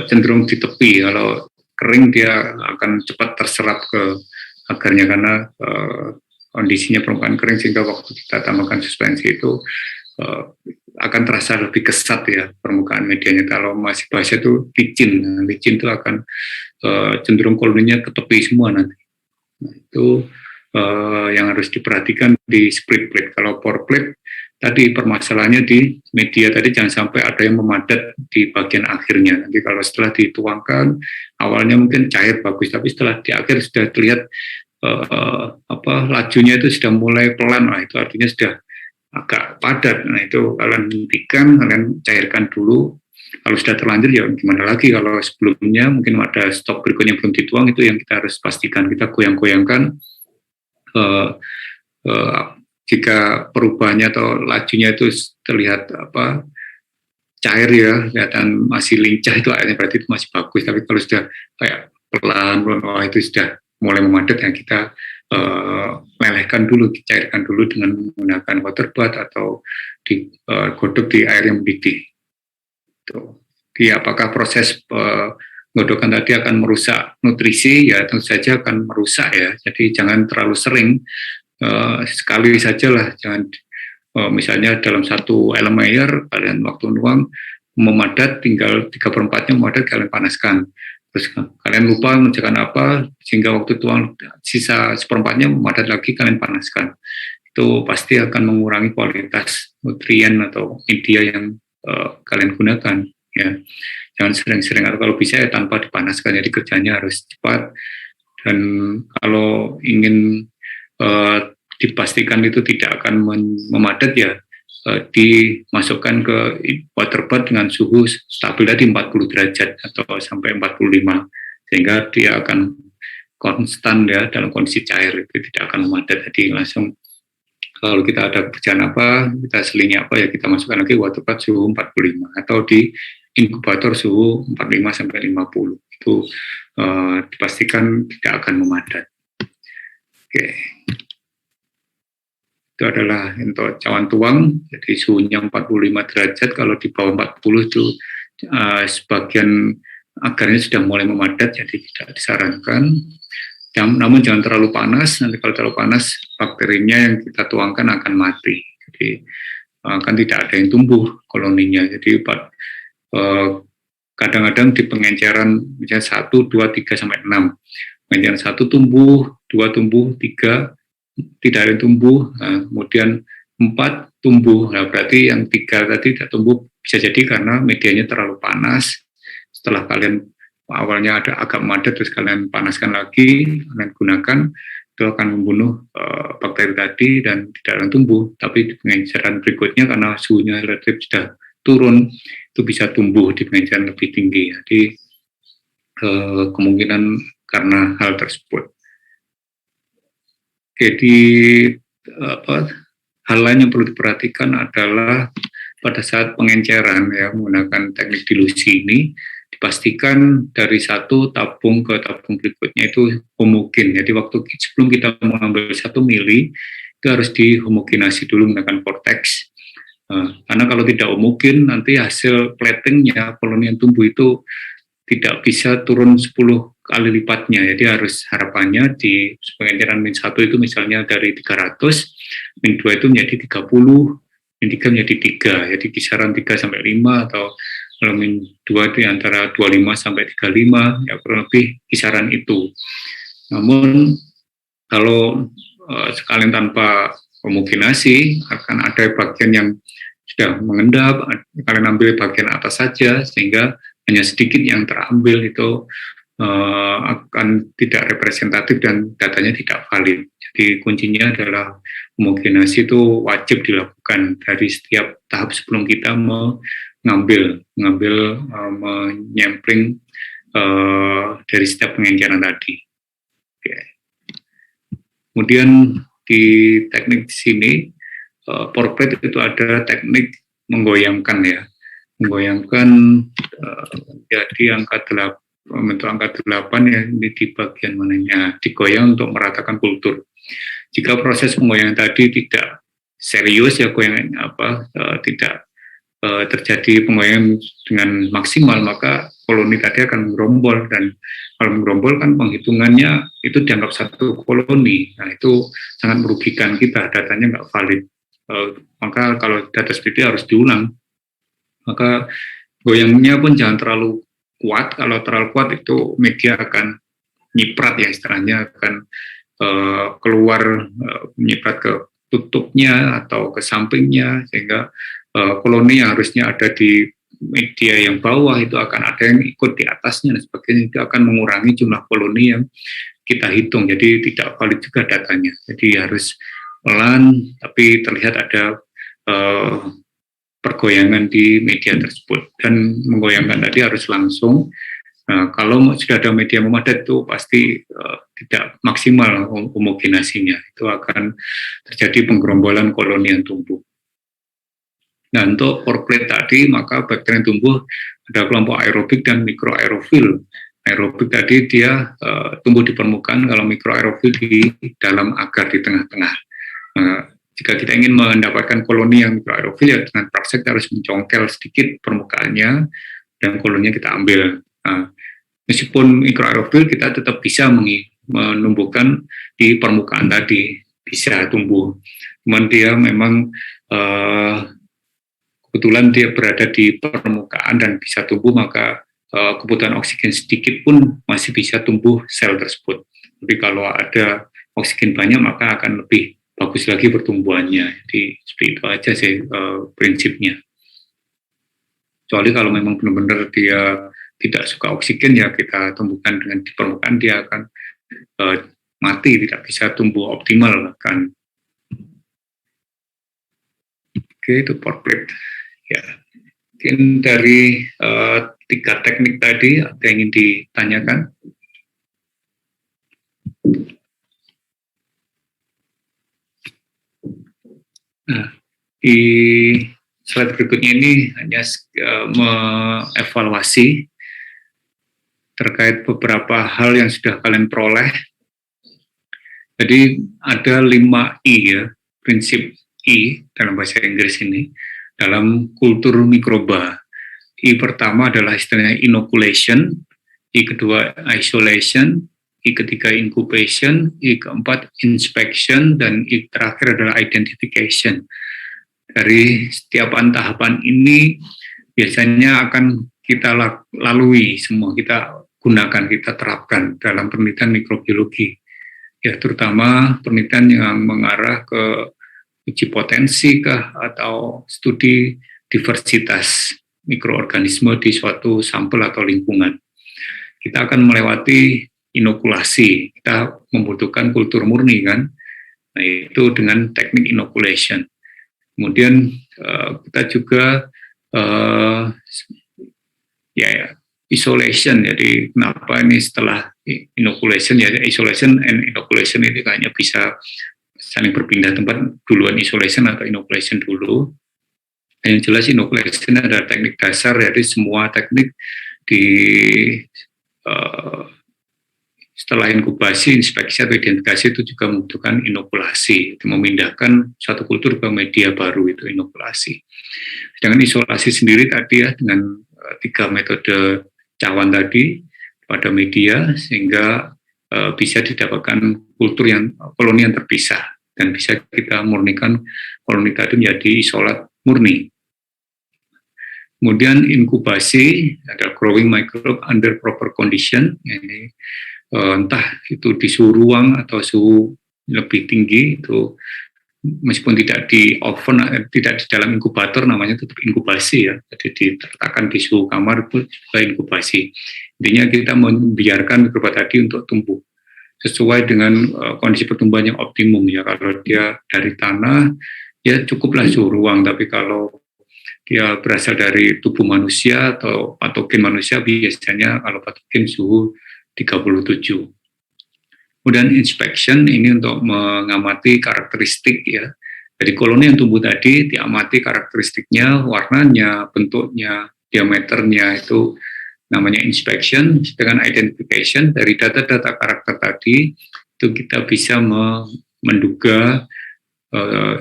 cenderung di tepi. Kalau kering dia akan cepat terserap ke agarnya karena kondisinya permukaan kering, sehingga waktu kita tambahkan suspensi itu akan terasa lebih kesat ya permukaan medianya. Kalau masih basah itu licin itu akan cenderung koloninya ke tepi semua nanti. Nah, itu yang harus diperhatikan di split plate. Kalau pour plate tadi permasalahannya di media tadi, jangan sampai ada yang memadat di bagian akhirnya. Nanti kalau setelah dituangkan awalnya mungkin cair bagus, tapi setelah di akhir sudah terlihat lajunya itu sudah mulai pelan. Nah, itu artinya sudah agak padat. Nah itu kalian hentikan, kalian cairkan dulu. Kalau sudah terlanjur ya gimana lagi. Kalau sebelumnya mungkin ada stok berikutnya belum dituang, itu yang kita harus pastikan. Kita goyang-goyangkan jika perubahannya atau lajunya itu terlihat cair ya, kelihatan masih lincah, itu akhirnya berarti itu masih bagus. Tapi kalau sudah kayak pelan, itu sudah mulai memadat, yang kita melelehkan dulu, cairkan dulu dengan menggunakan water bath atau digodok di air yang mendidih. Jadi apakah proses penggodokan tadi akan merusak nutrisi? Ya tentu saja akan merusak ya. Jadi jangan terlalu sering, sekali saja lah. Jangan misalnya dalam satu elemen kalian waktu nuang memadat, tinggal 3/4-nya memadat, kalian panaskan. Terus kalian lupa mengerjakan apa, sehingga waktu tuang sisa 1/4-nya memadat lagi, kalian panaskan. Itu pasti akan mengurangi kualitas nutrien atau media yang kalian gunakan. Ya, jangan sering-sering, atau kalau bisa ya tanpa dipanaskan. Jadi kerjanya harus cepat. Dan kalau ingin dipastikan itu tidak akan memadat ya, dimasukkan ke water bath dengan suhu stabil tadi 40 derajat atau sampai 45, sehingga dia akan konstan ya dalam kondisi cair, itu tidak akan memadat. Jadi langsung kalau kita ada kerjaan apa, kita selingi apa ya kita masukkan lagi water bath suhu 45 atau di inkubator suhu 45 sampai 50. Itu dipastikan tidak akan memadat. Oke. Itu adalah untuk cawan tuang, jadi suhunya 45 derajat, kalau di bawah 40 itu sebagian agarnya sudah mulai memadat, jadi tidak disarankan. Namun jangan terlalu panas, nanti kalau terlalu panas bakterinya yang kita tuangkan akan mati. Jadi kan tidak ada yang tumbuh koloninya. Jadi kadang-kadang di pengenceran misalnya 1, 2, 3 sampai 6. Pengenceran 1 tumbuh, 2 tumbuh, 3 tidak ada yang tumbuh, kemudian 4 tumbuh. Nah, berarti yang 3 tadi tidak tumbuh bisa jadi karena medianya terlalu panas. Setelah kalian awalnya ada agak padat, terus kalian panaskan lagi, kalian gunakan, itu akan membunuh bakteri tadi dan tidak akan tumbuh. Tapi di pengenceran berikutnya karena suhunya relatif sudah turun, itu bisa tumbuh di pengenceran lebih tinggi. Jadi kemungkinan karena hal tersebut. Jadi hal lain yang perlu diperhatikan adalah pada saat pengenceran ya menggunakan teknik dilusi ini dipastikan dari satu tabung ke tabung berikutnya itu homogen. Jadi waktu sebelum kita mengambil 1 mili itu harus dihomogenasi dulu menggunakan vortex. Karena kalau tidak homogen nanti hasil platingnya koloni yang tumbuh itu tidak bisa turun 10 kali lipatnya. Jadi harus harapannya di pengenceran -1 itu misalnya dari 300, -2 itu menjadi 30, -3 menjadi 3. Jadi kisaran 3 sampai 5 atau kalau -2 itu antara 25 sampai 35, ya kurang lebih kisaran itu. Namun kalau sekalian tanpa homogenasi akan ada bagian yang sudah mengendap, kalian ambil bagian atas saja sehingga hanya sedikit yang terambil itu akan tidak representatif dan datanya tidak valid. Jadi kuncinya adalah homogenasi itu wajib dilakukan dari setiap tahap sebelum kita menyampling dari setiap pengenceran tadi. Oke. Kemudian di teknik sini pour plate itu ada teknik menggoyangkan ya. Menggoyangkan jadi bentuk angka 8 ya ini di bagian mananya digoyang untuk meratakan kultur. Jika proses penggoyangan tadi tidak serius ya goyangan tidak terjadi penggoyangan dengan maksimal maka koloni tadi akan menggerombol dan kalau menggerombol kan penghitungannya itu dianggap satu koloni. Nah itu sangat merugikan kita, datanya nggak valid. Maka kalau data seperti harus diulang. Maka goyangnya pun jangan terlalu kuat. Kalau terlalu kuat itu media akan nyiprat ya istilahnya akan keluar menyiprat ke tutupnya atau ke sampingnya sehingga koloni yang harusnya ada di media yang bawah itu akan ada yang ikut di atasnya dan sebagainya itu akan mengurangi jumlah koloni yang kita hitung. Jadi tidak valid juga datanya. Jadi harus pelan tapi terlihat ada pergoyangan di media tersebut dan menggoyangkan tadi harus langsung. Kalau sudah ada media memadat itu pasti tidak maksimal homogenasinya, itu akan terjadi penggerombolan koloni yang tumbuh. Nah untuk pour plate tadi maka bakteri yang tumbuh ada kelompok aerobik dan mikroaerofil. Aerobik tadi dia tumbuh di permukaan, kalau mikroaerofil di dalam agar di tengah-tengah. Jika kita ingin mendapatkan koloni yang mikroaerofil ya dengan praktek kita harus mencongkel sedikit permukaannya dan koloninya kita ambil. Meskipun mikroaerofil kita tetap bisa menumbuhkan di permukaan tadi, bisa tumbuh. Cuman dia memang kebetulan dia berada di permukaan dan bisa tumbuh, maka kebutuhan oksigen sedikit pun masih bisa tumbuh sel tersebut. Tapi kalau ada oksigen banyak maka akan lebih bagus lagi pertumbuhannya. Jadi seperti itu aja sih prinsipnya. Kecuali kalau memang benar-benar dia tidak suka oksigen ya kita tumbuhkan dengan di permukaan dia akan mati, tidak bisa tumbuh optimal kan. Oke, itu pour plate. Ya, mungkin dari 3 teknik tadi ada yang ingin ditanyakan? Nah, di slide berikutnya ini hanya mengevaluasi terkait beberapa hal yang sudah kalian peroleh. Jadi ada 5 I ya, prinsip I dalam bahasa Inggris ini, dalam kultur mikroba. I pertama adalah istilahnya inoculation, I kedua isolation, I ketiga incubation, I keempat inspection, dan I terakhir adalah identification. Dari setiap tahapan ini biasanya akan kita lalui semua, kita gunakan, kita terapkan dalam penelitian mikrobiologi. Ya, terutama penelitian yang mengarah ke uji potensi kah atau studi diversitas mikroorganisme di suatu sampel atau lingkungan. Kita akan melewati inokulasi, kita membutuhkan kultur murni kan, nah, itu dengan teknik inoculation. Kemudian kita juga isolation. Jadi kenapa ini setelah inoculation, ya isolation and inoculation ini kayaknya bisa saling berpindah tempat, duluan isolation atau inoculation dulu. Yang jelas inoculation adalah teknik dasar dari semua teknik di setelah inkubasi, inspeksi atau identifikasi itu juga membutuhkan inokulasi, itu memindahkan suatu kultur ke media baru, itu inokulasi. Sedangkan isolasi sendiri tadi ya dengan 3 metode cawan tadi pada media sehingga bisa didapatkan kultur yang koloni yang terpisah dan bisa kita murnikan koloni tadi menjadi isolat murni. Kemudian inkubasi adalah growing microbe under proper condition, ini entah itu di suhu ruang atau suhu lebih tinggi, itu meskipun tidak di oven, tidak di dalam inkubator, namanya tetap inkubasi ya, jadi diletakkan di suhu kamar itu juga inkubasi. Intinya kita membiarkan mikroba tadi untuk tumbuh sesuai dengan kondisi pertumbuhan yang optimum ya. Kalau dia dari tanah ya cukuplah suhu ruang, tapi kalau dia berasal dari tubuh manusia atau patogen manusia, biasanya kalau patogen suhu 37. Kemudian inspection ini untuk mengamati karakteristik ya. Jadi koloni yang tumbuh tadi diamati karakteristiknya, warnanya, bentuknya, diameternya, itu namanya inspection. Dengan identification dari data-data karakter tadi itu kita bisa menduga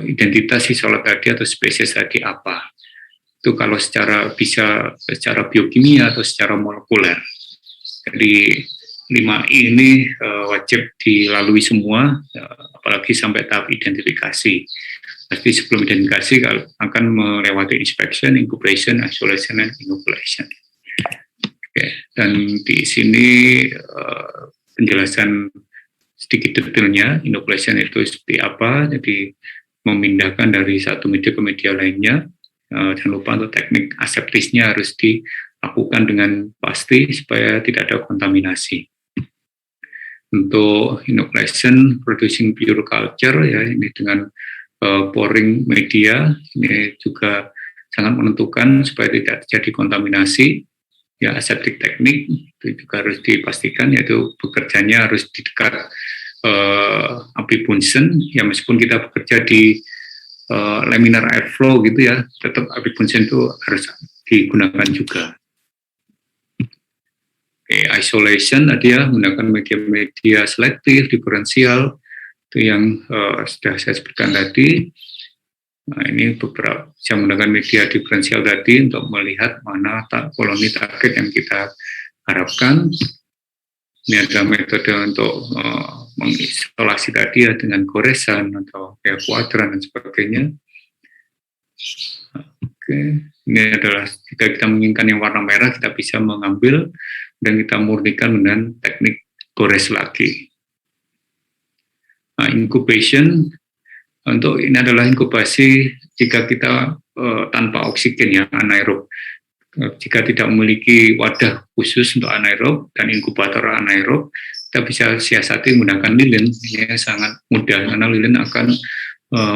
identitas isolat tadi atau spesies tadi apa. Itu kalau secara biokimia atau secara molekuler. Jadi 5I ini wajib dilalui semua, apalagi sampai tahap identifikasi. Pasti sebelum identifikasi akan melewati inspection, incubation, isolation, dan inoculation. Oke, dan di sini penjelasan sedikit detailnya, inoculation itu seperti apa, jadi memindahkan dari satu media ke media lainnya. Jangan lupa untuk teknik aseptisnya harus dilakukan dengan pasti supaya tidak ada kontaminasi. Untuk inoculation producing pure culture ya, ini dengan pouring media ini juga sangat menentukan supaya tidak terjadi kontaminasi. Ya, aseptic teknik itu juga harus dipastikan, yaitu bekerjanya harus di dekat api Bunsen ya, meskipun kita bekerja di laminar airflow gitu ya, tetap api Bunsen itu harus digunakan juga. Isolation tadi ya, menggunakan media-media selektif, diferensial, itu yang sudah saya sebutkan tadi. Nah, ini beberapa bisa menggunakan media diferensial tadi untuk melihat mana koloni target yang kita harapkan. Ini adalah metode untuk mengisolasi tadi ya, dengan goresan atau kayak kuadran dan sebagainya. Oke, ini adalah jika kita menginginkan yang warna merah, kita bisa mengambil dan kita murnikan dengan teknik gores lagi. Nah, incubation, untuk ini adalah inkubasi jika kita tanpa oksigen ya, anaerob. Jika tidak memiliki wadah khusus untuk anaerob dan inkubator anaerob, kita bisa siasati menggunakan lilin. Ini sangat mudah karena lilin akan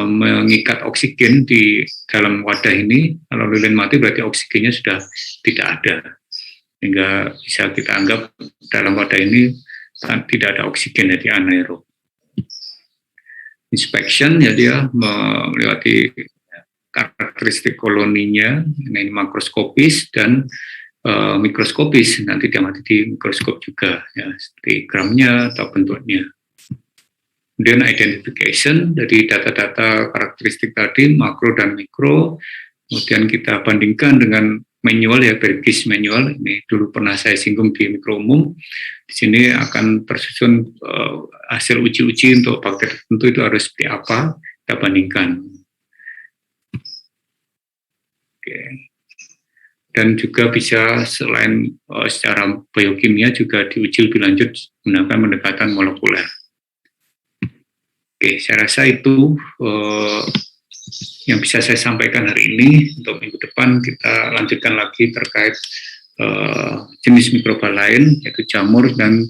mengikat oksigen di dalam wadah ini. Kalau lilin mati berarti oksigennya sudah tidak ada, sehingga bisa kita anggap dalam wadah ini tidak ada oksigen, jadi anaerob. Inspection ya, dia melewati karakteristik koloninya, ini makroskopis dan mikroskopis, nanti diamati di mikroskop juga ya, seperti gramnya atau bentuknya. Kemudian identification dari data-data karakteristik tadi, makro dan mikro, kemudian kita bandingkan dengan manual ya, Bergis manual, ini dulu pernah saya singgung di mikro umum. Di sini akan tersusun hasil uji-uji untuk bakteri tertentu itu harus seperti apa, kita bandingkan. Oke. Dan juga bisa selain secara biokimia juga diuji lebih lanjut menggunakan pendekatan molekuler. Oke, saya rasa itu yang bisa saya sampaikan hari ini. Untuk minggu depan kita lanjutkan lagi terkait jenis mikroba lain, yaitu jamur, dan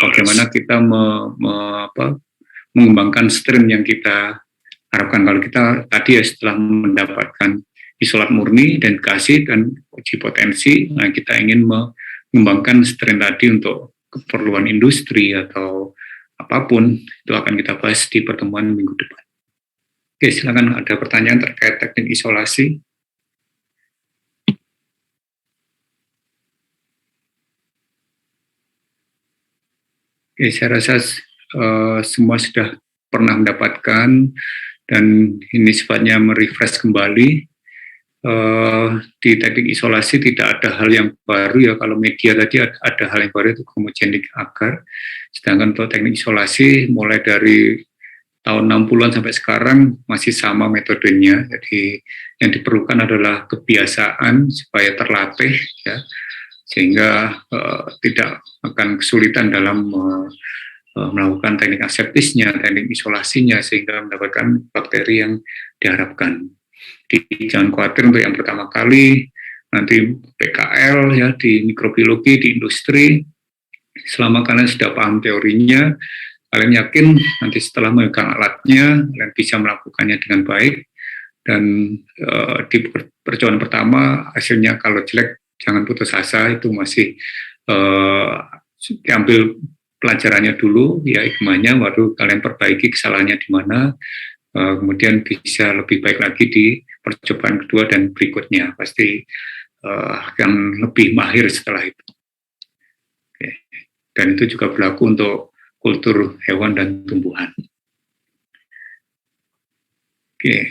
bagaimana kita mengembangkan strain yang kita harapkan. Kalau kita tadi ya setelah mendapatkan isolat murni dan kasih dan uji potensi, nah kita ingin mengembangkan strain tadi untuk keperluan industri atau apapun, itu akan kita bahas di pertemuan minggu depan. Oke, silakan ada pertanyaan terkait teknik isolasi. Oke, saya rasa semua sudah pernah mendapatkan, dan ini sifatnya merefresh kembali. Di teknik isolasi tidak ada hal yang baru ya. Kalau media tadi ada hal yang baru, itu chromogenik agar. Sedangkan untuk teknik isolasi mulai dari tahun 60-an sampai sekarang masih sama metodenya. Jadi yang diperlukan adalah kebiasaan supaya terlatih ya, sehingga tidak akan kesulitan dalam melakukan teknik aseptisnya, teknik isolasinya, sehingga mendapatkan bakteri yang diharapkan. Jadi jangan khawatir untuk yang pertama kali, nanti PKL ya di mikrobiologi, di industri, selama kalian sudah paham teorinya, kalian yakin nanti setelah memegang alatnya, kalian bisa melakukannya dengan baik, dan di percobaan pertama hasilnya kalau jelek, jangan putus asa, itu masih diambil pelajarannya dulu, ya hikmahnya, baru kalian perbaiki kesalahannya di mana, kemudian bisa lebih baik lagi di percobaan kedua dan berikutnya, pasti akan lebih mahir setelah itu. Oke. Dan itu juga berlaku untuk kultur hewan dan tumbuhan. Oke.